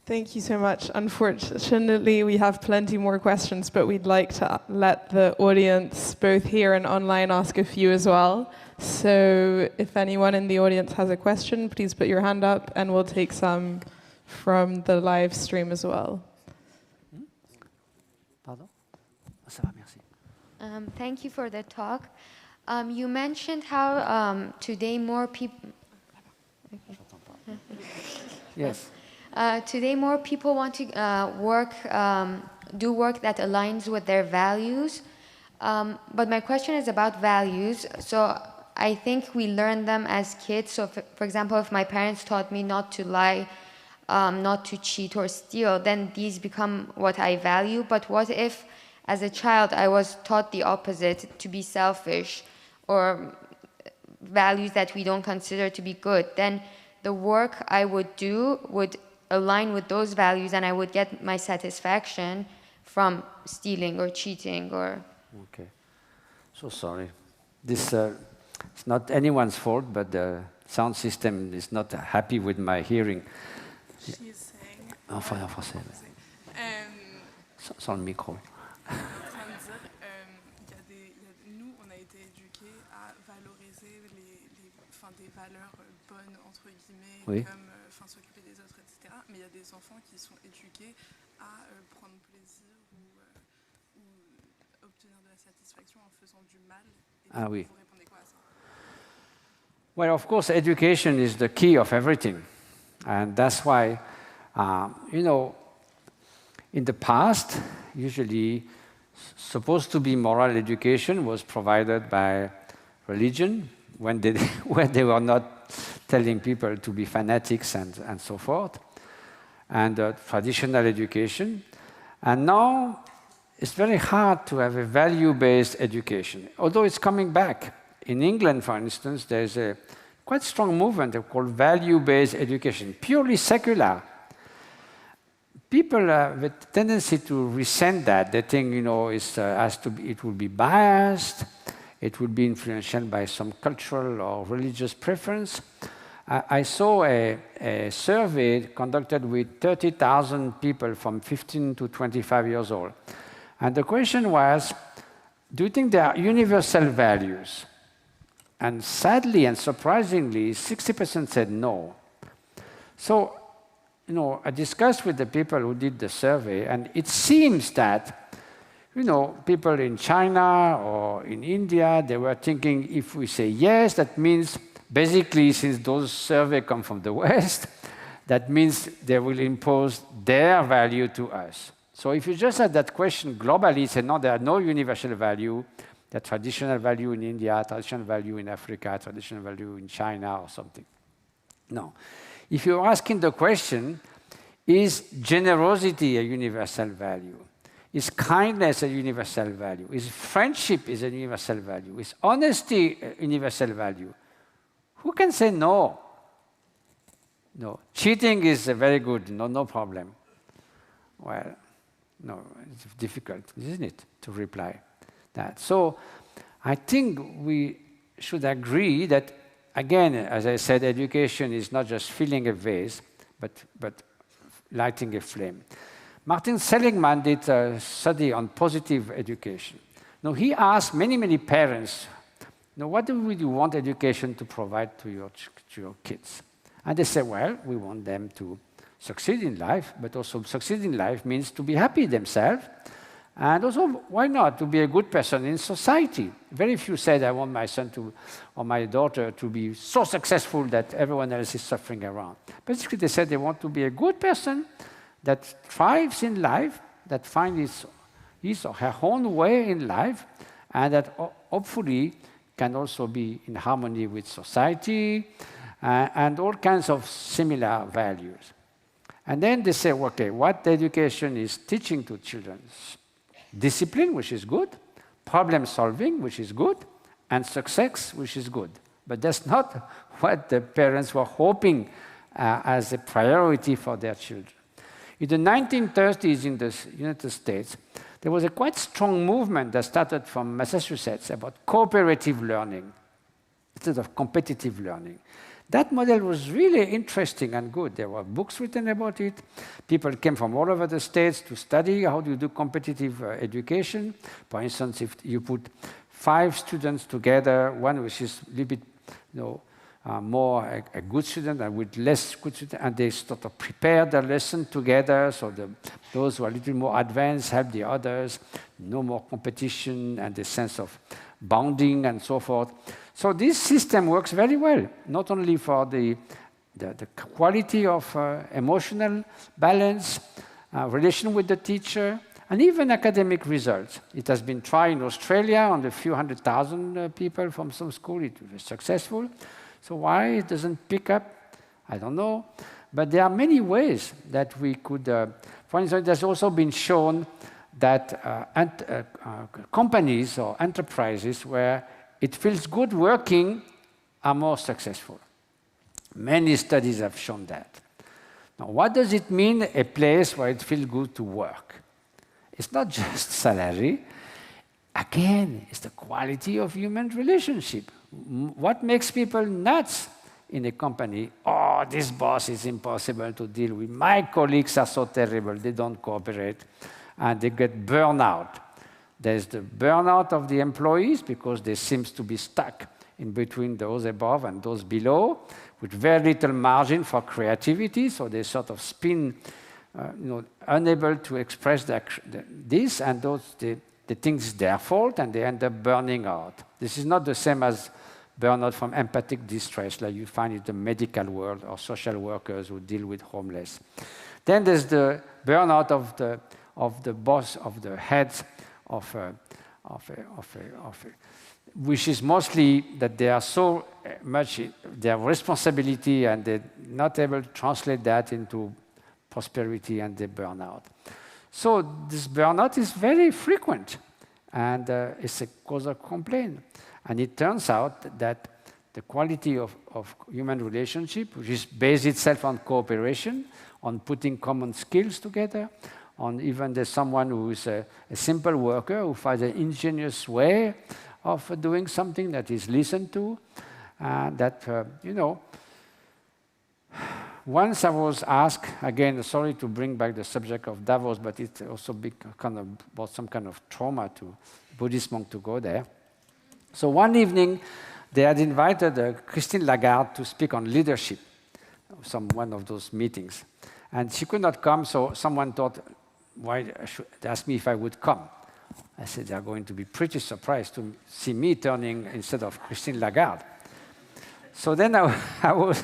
Thank you so much. Unfortunately, we have plenty more questions, but we'd like to let the audience, both here and online, ask a few as well. So if anyone in the audience has a question, please put your hand up, and we'll take some from the live stream as well. Pardon? Ça va, merci. Thank you for the talk. You mentioned how today more people... Yes. Today more people want to do work that aligns with their values. But my question is about values. So I think we learn them as kids. So for example, if my parents taught me not to lie, not to cheat or steal, then these become what I value. But what if, as a child, I was taught the opposite, to be selfish, or values that we don't consider to be good? Then the work I would do would align with those values, and I would get my satisfaction from stealing or cheating or... Okay. So sorry. This it's not anyone's fault, but the sound system is not happy with my hearing. She's saying... En français. Sans le micro. Nous, on a été éduqués à valoriser des valeurs bonnes, entre guillemets, Oui. comme s'occuper des autres, etc. Mais il y a des enfants qui sont éduqués à prendre plaisir ou obtenir de la satisfaction en faisant du mal. Et Ah oui. vous répondez quoi à ça? Well, of course, education is the key of everything. And that's why, you know, in the past, usually supposed to be moral education was provided by religion when they were not telling people to be fanatics and so forth, and traditional education. And now it's very hard to have a value-based education, although it's coming back. In England, for instance, there's a quite strong movement called value-based education, purely secular. People have a tendency to resent that. They think, you know, it will be biased, it will be influential by some cultural or religious preference. I saw a survey conducted with 30,000 people from 15 to 25 years old. And the question was, do you think there are universal values? And sadly and surprisingly, 60% said no. So, you know, I discussed with the people who did the survey, and it seems that, you know, people in China or in India, they were thinking if we say yes, that means basically, since those surveys come from the West, that means they will impose their value to us. So if you just had that question globally, say, no, there are no universal value, the traditional value in India, traditional value in Africa, traditional value in China or something. No. If you're asking the question, is generosity a universal value? Is kindness a universal value? Is friendship is a universal value? Is honesty a universal value? Who can say no? No. Cheating is very good, no problem. Well, no, it's difficult, isn't it, to reply that. So I think we should agree that, again, as I said, education is not just filling a vase, but lighting a flame. Martin Seligman did a study on positive education. Now, he asked many parents, now, what do you want education to provide to your kids? And they said, well, we want them to succeed in life, but also succeed in life means to be happy themselves, and also, why not, to be a good person in society. Very few said, I want my son or my daughter to be so successful that everyone else is suffering around. Basically, they said they want to be a good person that thrives in life, that finds his or her own way in life, and that hopefully can also be in harmony with society, and all kinds of similar values. And then they say, okay, what education is teaching to children? Discipline, which is good, problem solving, which is good, and success, which is good. But that's not what the parents were hoping as a priority for their children. In the 1930s in the United States, there was a quite strong movement that started from Massachusetts about cooperative learning instead of competitive learning. That model was really interesting and good. There were books written about it. People came from all over the States to study how do you do competitive education. For instance, if you put 5 students together, one which is a little bit, more a good student and with less good student, and they sort of prepare the lesson together, so those who are a little more advanced help the others, no more competition and the sense of bonding and so forth. So this system works very well, not only for the quality of emotional balance, relation with the teacher, and even academic results. It has been tried in Australia on a few 100,000 people from some school. It was successful. So why it doesn't pick up, I don't know. But there are many ways that we could, for instance, it has also been shown that companies or enterprises where it feels good working are more successful. Many studies have shown that. Now, what does it mean, a place where it feels good to work? It's not just salary. Again, it's the quality of human relationship. What makes people nuts in a company? Oh, this boss is impossible to deal with. My colleagues are so terrible. They don't cooperate. And they get burnout. There's the burnout of the employees because they seem to be stuck in between those above and those below, with very little margin for creativity, so they sort of spin, unable to express this, and they think it's their fault, and they end up burning out. This is not the same as burnout from empathic distress, like you find in the medical world or social workers who deal with homeless. Then there's the burnout of the boss, of the heads which is mostly that they are so much their responsibility and they're not able to translate that into prosperity and they burn out. So this burnout is very frequent and it's a cause of complaint. And it turns out that the quality of human relationship, which is based itself on cooperation, on putting common skills together, on even there's someone who is a simple worker who finds an ingenious way of doing something that is listened to, once I was asked, again, sorry to bring back the subject of Davos, but it also brought some kind of trauma to Buddhist monk to go there. So one evening, they had invited Christine Lagarde to speak on leadership, one of those meetings. And she could not come, so someone thought, they asked me if I would come. I said, they're going to be pretty surprised to see me turning instead of Christine Lagarde. So then I was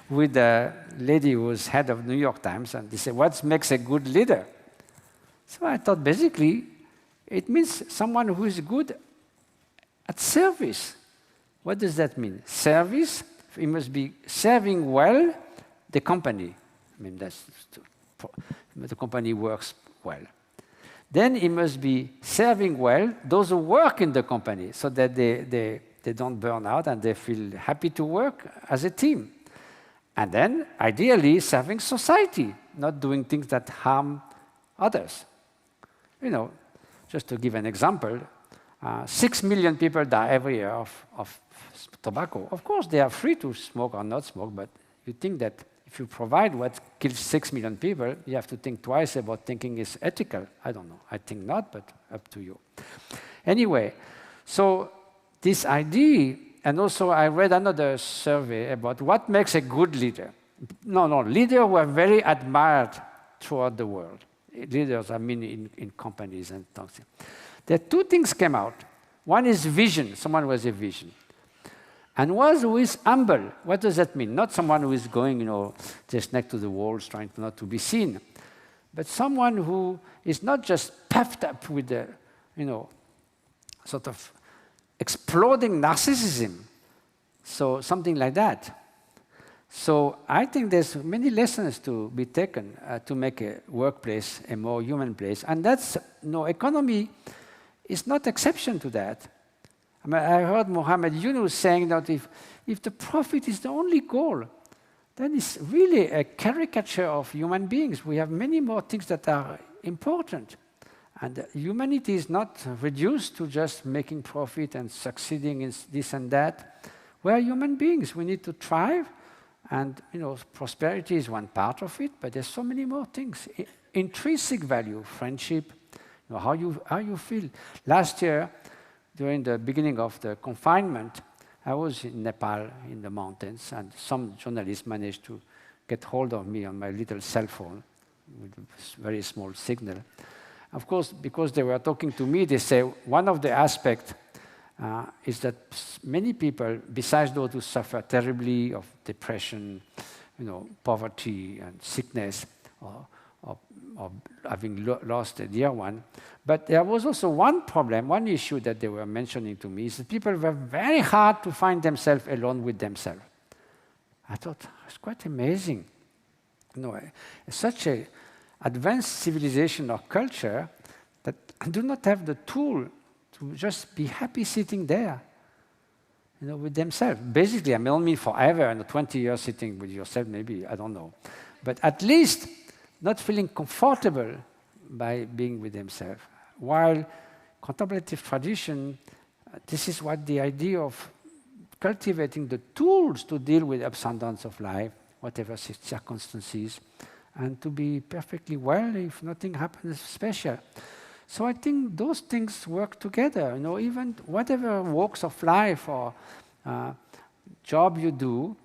with a lady who was head of New York Times, and they said, what makes a good leader? So I thought, basically, it means someone who is good at service. What does that mean? Service, he must be serving well the company. I mean, the company works well. Then he must be serving well those who work in the company so that they don't burn out and they feel happy to work as a team. And then, ideally, serving society, not doing things that harm others. Just to give an example, 6 million people die every year of tobacco. Of course, they are free to smoke or not smoke, but you think that if you provide what kills 6 million people, you have to think twice about thinking it's ethical. I don't know. I think not, but up to you. Anyway, so this idea, and also I read another survey about what makes a good leader. Leaders were very admired throughout the world. Leaders, I mean, in companies and things. There are two things came out. One is vision. Someone who has a vision. And one who is humble. What does that mean? Not someone who is going, just next to the walls, trying not to be seen, but someone who is not just puffed up with the, sort of exploding narcissism. So something like that. So I think there's many lessons to be taken to make a workplace a more human place, and that's economy is not exception to that. I heard Mohammed Yunus saying that if the profit is the only goal, then it's really a caricature of human beings. We have many more things that are important. And humanity is not reduced to just making profit and succeeding in this and that. We are human beings. We need to thrive. And prosperity is one part of it, but there's so many more things. Intrinsic value, friendship, how you feel. Last year, during the beginning of the confinement, I was in Nepal in the mountains, and some journalists managed to get hold of me on my little cell phone with a very small signal. Of course, because they were talking to me, they say one of the aspects is that many people, besides those who suffer terribly of depression, poverty and sickness, or having lost a dear one. But there was also one problem, one issue that they were mentioning to me, is that people were very hard to find themselves alone with themselves. I thought, it's quite amazing. Such an advanced civilization or culture that do not have the tool to just be happy sitting there, with themselves. Basically, I don't mean forever, 20 years sitting with yourself, maybe, I don't know. But at least not feeling comfortable by being with themselves. While contemplative tradition, this is what the idea of cultivating the tools to deal with ups and downs of life, whatever circumstances, and to be perfectly well if nothing happens special. So I think those things work together. Even whatever walks of life or job you do,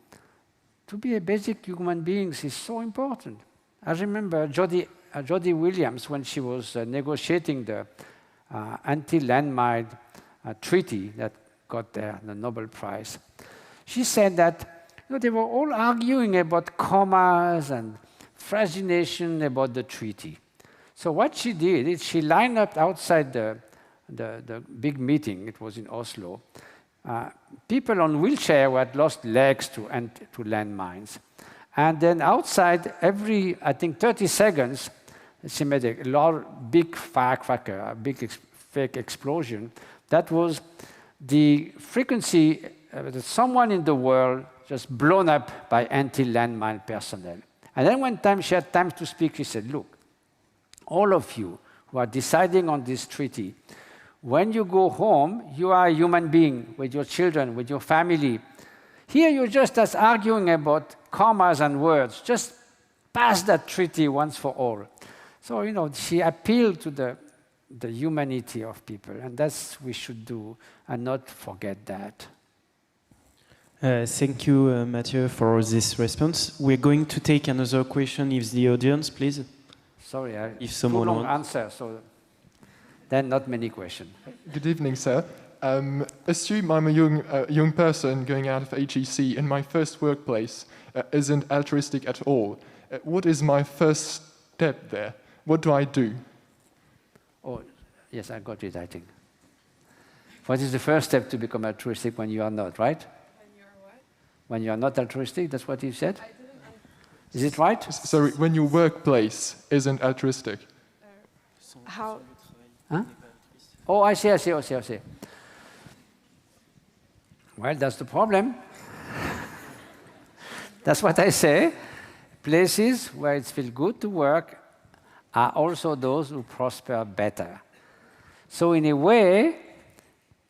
to be a basic human being is so important. I remember Jody Williams, when she was negotiating the anti-landmine treaty that got the Nobel Prize. She said that they were all arguing about commas and frustration about the treaty. So what she did is she lined up outside the big meeting, it was in Oslo, people on wheelchair who had lost legs to landmines. And then outside, every, I think, 30 seconds, she made a big firecracker, a big fake explosion. That was the frequency that someone in the world just blown up by anti-landmine personnel. And then one time she had time to speak, she said, look, all of you who are deciding on this treaty, when you go home, you are a human being with your children, with your family. Here you're just as arguing about commas and words. Just pass that treaty once for all. So, she appealed to the humanity of people, and that's what we should do and not forget that. Thank you, Matthieu, for this response. We're going to take another question if the audience, please. Sorry, if someone too long answer, so then not many questions. Good evening, sir. Assume I'm a young person going out of HEC and my first workplace isn't altruistic at all. What is my first step there? What do I do? Oh, yes, I got it, I think. What is the first step to become altruistic when you are not, right? When you are what? When you are not altruistic, that's what you said? Is it right? Sorry, when your workplace isn't altruistic. How? Huh? Oh, I see. Well, that's the problem. That's what I say. Places where it feels good to work are also those who prosper better. So in a way,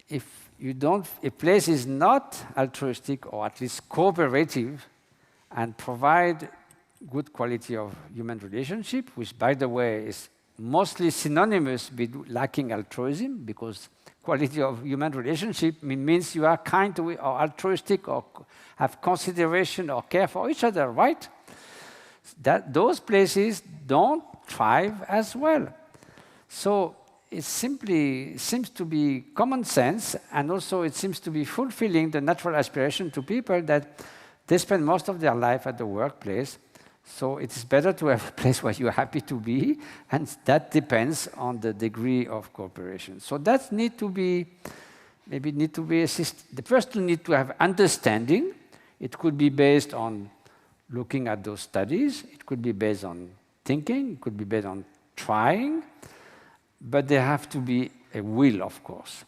if a place is not altruistic or at least cooperative and provide good quality of human relationship, which by the way is mostly synonymous with lacking altruism, because quality of human relationship means you are kind to or altruistic or have consideration or care for each other, right? Those places don't thrive as well. So it simply seems to be common sense, and also it seems to be fulfilling the natural aspiration to people that they spend most of their life at the workplace. So it is better to have a place where you're happy to be, and that depends on the degree of cooperation. So that need to be assisted. The person needs to have understanding. It could be based on looking at those studies. It could be based on thinking. It could be based on trying. But there have to be a will, of course.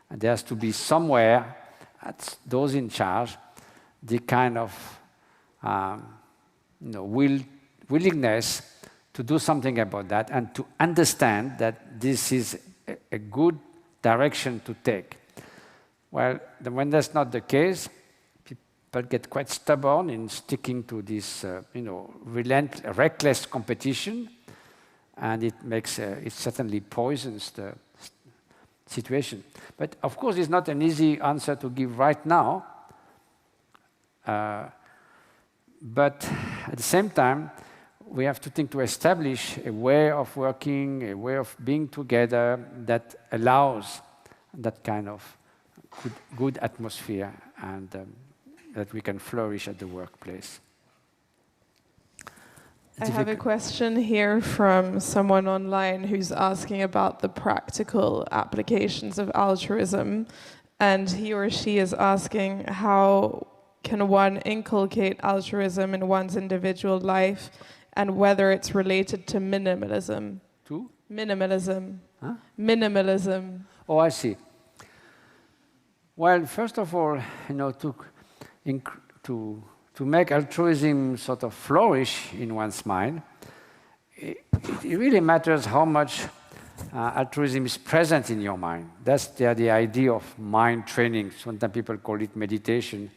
And there has to be somewhere, at those in charge, the kind of willingness to do something about that and to understand that this is a good direction to take. Well, when that's not the case, people get quite stubborn in sticking to this, reckless competition, and it certainly poisons the situation. But of course, it's not an easy answer to give right now. But at the same time, we have to think to establish a way of working, a way of being together that allows that kind of good atmosphere and that we can flourish at the workplace. I have a question here from someone online who's asking about the practical applications of altruism, and he or she is asking how can one inculcate altruism in one's individual life, and whether it's related to minimalism. To? Minimalism. Huh? Minimalism. Oh, I see. Well, first of all, to make altruism sort of flourish in one's mind, it really matters how much altruism is present in your mind. That's the idea of mind training. Sometimes people call it meditation.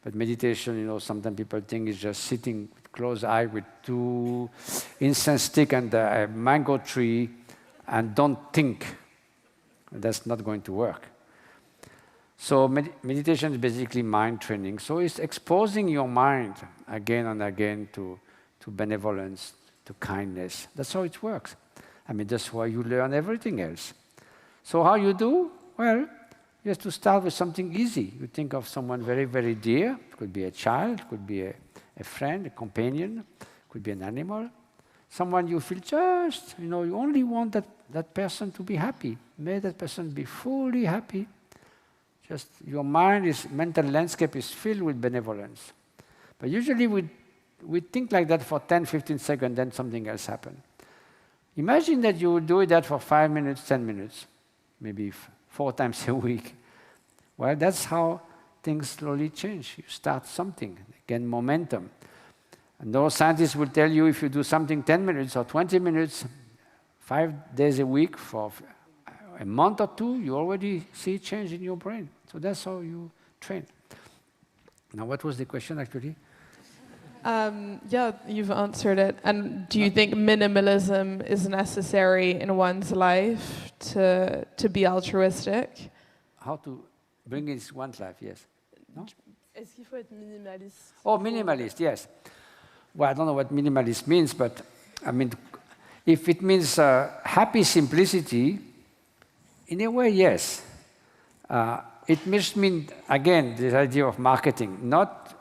But meditation, sometimes people think it's just sitting with closed eye with 2 incense sticks and a mango tree and don't think. That's not going to work. So meditation is basically mind training. So it's exposing your mind again and again to benevolence, to kindness. That's how it works. I mean, that's why you learn everything else. So how you do? Well, you have to start with something easy. You think of someone very, very dear. It could be a child, it could be a friend, a companion, it could be an animal. Someone you feel just, you only want that person to be happy. May that person be fully happy. Just your mental landscape is filled with benevolence. But usually we think like that for 10, 15 seconds, then something else happens. Imagine that you would do that for 5 minutes, 10 minutes, maybe 4 times a week. Well, that's how things slowly change. You start something, gain momentum. And those scientists will tell you if you do something 10 minutes or 20 minutes, 5 days a week for a month or 2, you already see change in your brain. So that's how you train. Now, what was the question actually? Yeah, you've answered it. And do you think minimalism is necessary in one's life to be altruistic? How to bring it in one's life, yes. No? Est-ce qu'il faut être minimaliste? Oh, minimalist, yes. Well, I don't know what minimalist means, but I mean, if it means happy simplicity, in a way, yes. It must mean, again, this idea of marketing, not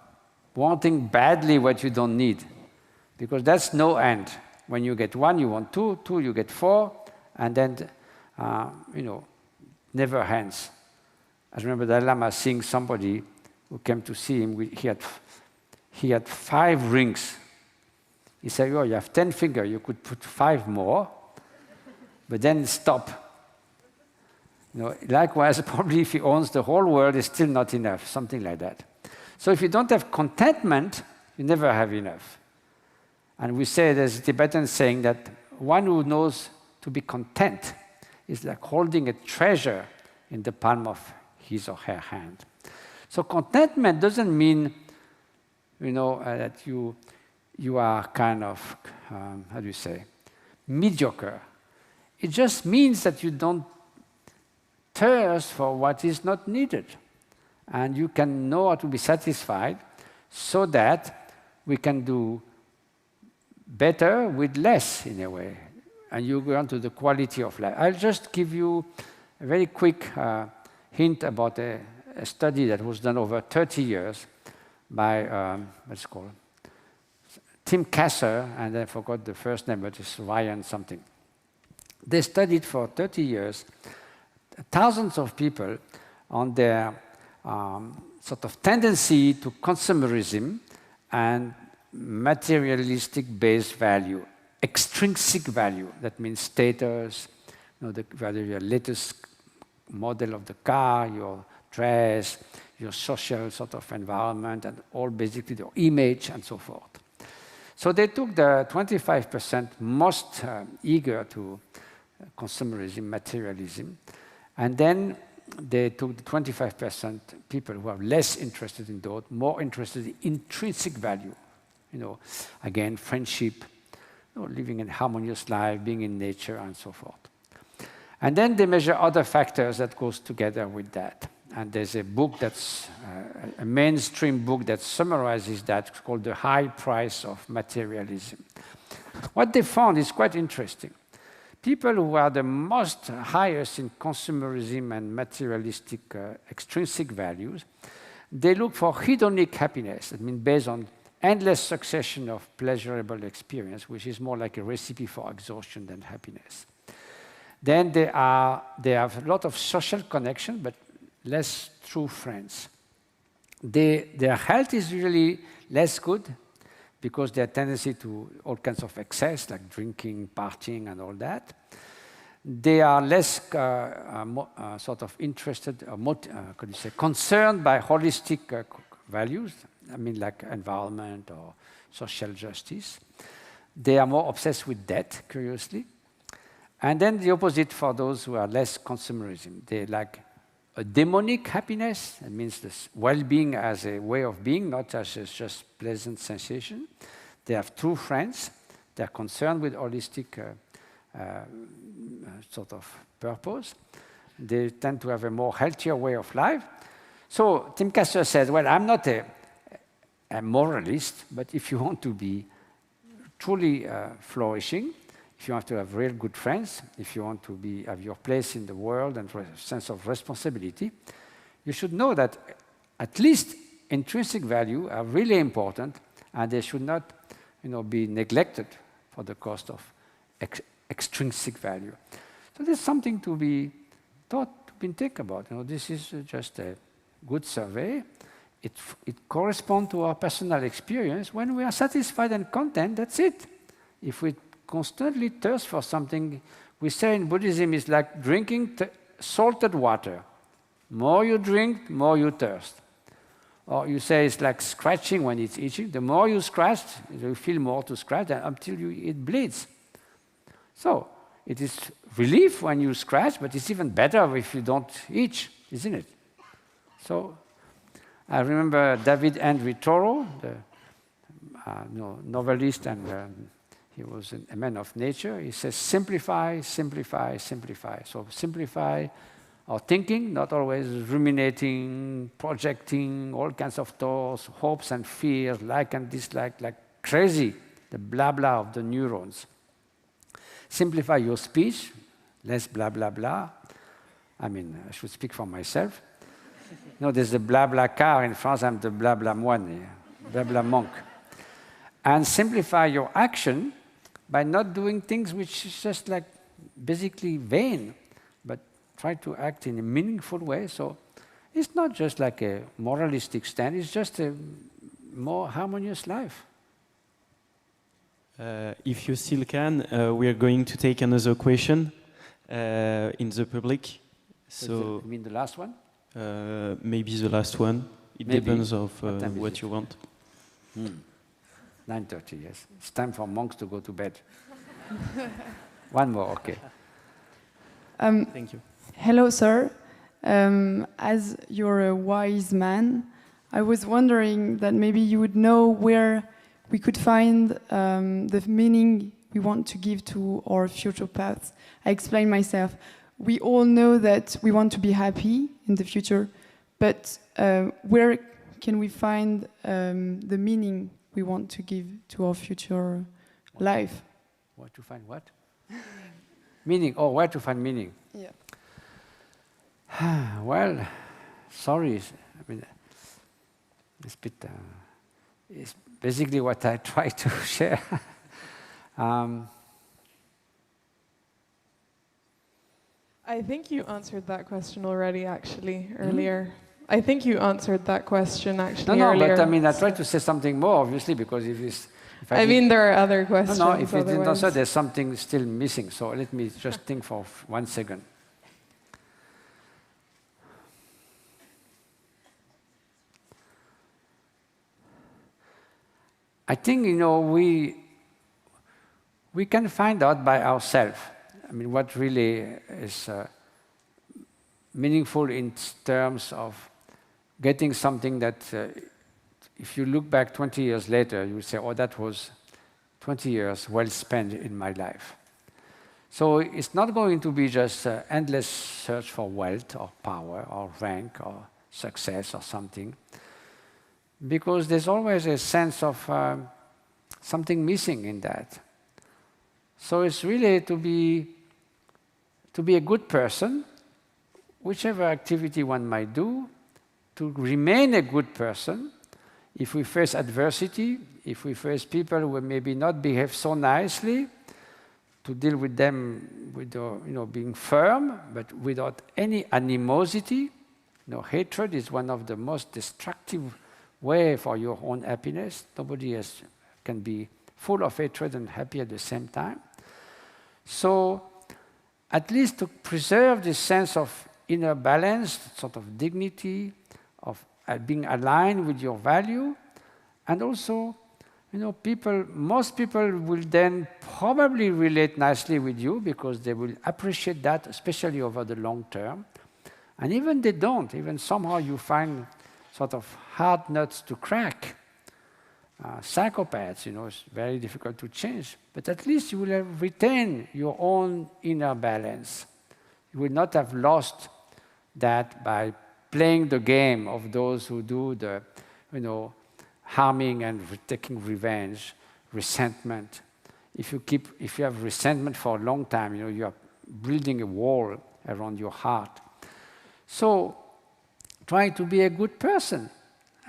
wanting badly what you don't need, because that's no end. When you get 1, you want 2, 2, you get 4, and then, never ends. I remember Dalai Lama seeing somebody who came to see him. He had 5 rings. He said, "Oh, you have 10 fingers. You could put 5 more, but then stop." Likewise, probably if he owns the whole world, it's still not enough. Something like that. So if you don't have contentment, you never have enough. And we say, there's a Tibetan saying that one who knows to be content is like holding a treasure in the palm of his or her hand. So contentment doesn't mean, that you are kind of, how do you say, mediocre. It just means that you don't thirst for what is not needed. And you can know how to be satisfied so that we can do better with less, in a way. And you go on to the quality of life. I'll just give you a very quick hint about a study that was done over 30 years by, what's it called? Tim Kasser, and I forgot the first name, but it's Ryan something. They studied for 30 years thousands of people on their sort of tendency to consumerism and materialistic-based value, extrinsic value. That means status, whether your latest model of the car, your dress, your social sort of environment, and all basically your image and so forth. So they took the 25% most eager to consumerism, materialism, and then they took the 25% people who are less interested in those, more interested in intrinsic value. Again, friendship, living a harmonious life, being in nature, and so forth. And then they measure other factors that goes together with that. And there's a book that's a mainstream book that summarizes that, called The High Price of Materialism. What they found is quite interesting. People who are the most highest in consumerism and materialistic extrinsic values, they look for hedonic happiness. That means based on endless succession of pleasurable experience, which is more like a recipe for exhaustion than happiness. Then they have a lot of social connection, but less true friends. Their health is usually less good because their tendency to all kinds of excess, like drinking, partying, and all that. They are less sort of interested, concerned by holistic values, like environment or social justice. They are more obsessed with debt, curiously. And then the opposite for those who are less consumerism. They like a demonic happiness. That means this well-being as a way of being, not as just pleasant sensation. They have true friends. They're concerned with holistic sort of purpose. They tend to have a more healthier way of life. So Tim Castor says, well, I'm not a moralist, but if you want to be truly flourishing, if you want to have real good friends, if you want to have your place in the world and a sense of responsibility, you should know that at least intrinsic value are really important, and they should not, be neglected for the cost of extrinsic value. So there's something to be thought, to be think about. This is just a good survey. It corresponds to our personal experience. When we are satisfied and content, that's it. If we constantly thirst for something, we say in Buddhism, it's like drinking salted water. More you drink, more you thirst. Or you say it's like scratching when it's itching. The more you scratch, you feel more to scratch until it bleeds. So it is relief when you scratch, but it's even better if you don't itch, isn't it? So I remember David Henry Thoreau, the novelist, and he was a man of nature. He says, simplify, simplify, simplify. So simplify our thinking, not always ruminating, projecting all kinds of thoughts, hopes and fears, like and dislike, like crazy, the blah blah of the neurons. Simplify your speech, less blah blah blah. I mean, I should speak for myself. There's the blah blah car in France, I'm the blah blah moine, blah blah monk. And simplify your action by not doing things which is just like basically vain, but try to act in a meaningful way. So it's not just like a moralistic stand, it's just a more harmonious life. If you still can, we are going to take another question in the public. So You mean the last one? Maybe the last one. It Maybe. depends of What you want. 9:30, yes. It's time for monks to go to bed. One more, okay. Thank you. Hello, sir. As you're a wise man, I was wondering that maybe you would know where we could find the meaning we want to give to our future paths. I explain myself. We all know that we want to be happy in the future, but where can we find the meaning we want to give to our future life? Where to find what? Meaning, where to find meaning? Yeah. Well, sorry, I mean, it's a bit, it's basically what I try to share. I think you answered that question already, actually, earlier. I think you answered that question, actually, earlier. But I mean, I try to say something more, obviously, because if I mean, there are other questions. No, if you didn't answer, otherwise. there's something still missing. So let me just think for 1 second. I think, we can find out by ourselves. I mean, what really is meaningful in terms of getting something that, if you look back 20 years later, you will say, that was 20 years well spent in my life. So it's not going to be just endless search for wealth or power or rank or success or something, because there's always a sense of something missing in that. So it's really to be a good person, whichever activity one might do, to remain a good person. If we face adversity, if we face people who maybe not behave so nicely, to deal with them with being firm, but without any animosity. Hatred is one of the most destructive way for your own happiness. Nobody else can be full of hatred and happy at the same time. So, at least to preserve this sense of inner balance, sort of dignity, of being aligned with your value, and also, most people will then probably relate nicely with you because they will appreciate that, especially over the long term. And even they don't, even somehow you find sort of hard nuts to crack. Psychopaths, it's very difficult to change, but at least you will have retained your own inner balance. You will not have lost that by playing the game of those who do the, harming and taking revenge, resentment. If you have resentment for a long time, you are building a wall around your heart. So try to be a good person.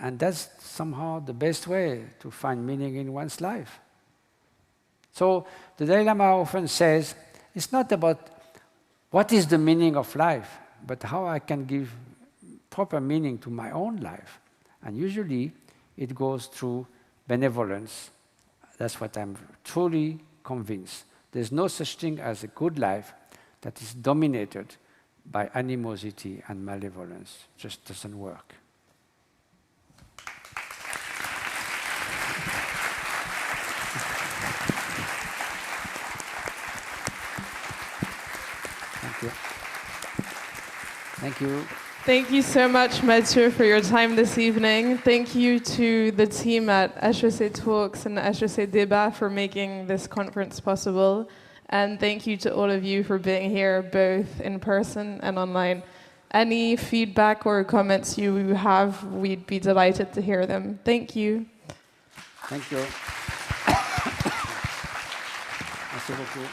And that's somehow the best way to find meaning in one's life. So the Dalai Lama often says, it's not about what is the meaning of life, but how I can give proper meaning to my own life. And usually it goes through benevolence. That's what I'm truly convinced. There's no such thing as a good life that is dominated by animosity and malevolence. It just doesn't work. Thank you. Thank you. Thank you so much, Matthieu, for your time this evening. Thank you to the team at HEC Talks and HEC Débat for making this conference possible. And thank you to all of you for being here, both in person and online. Any feedback or comments you have, we'd be delighted to hear them. Thank you. Thank you. Merci beaucoup.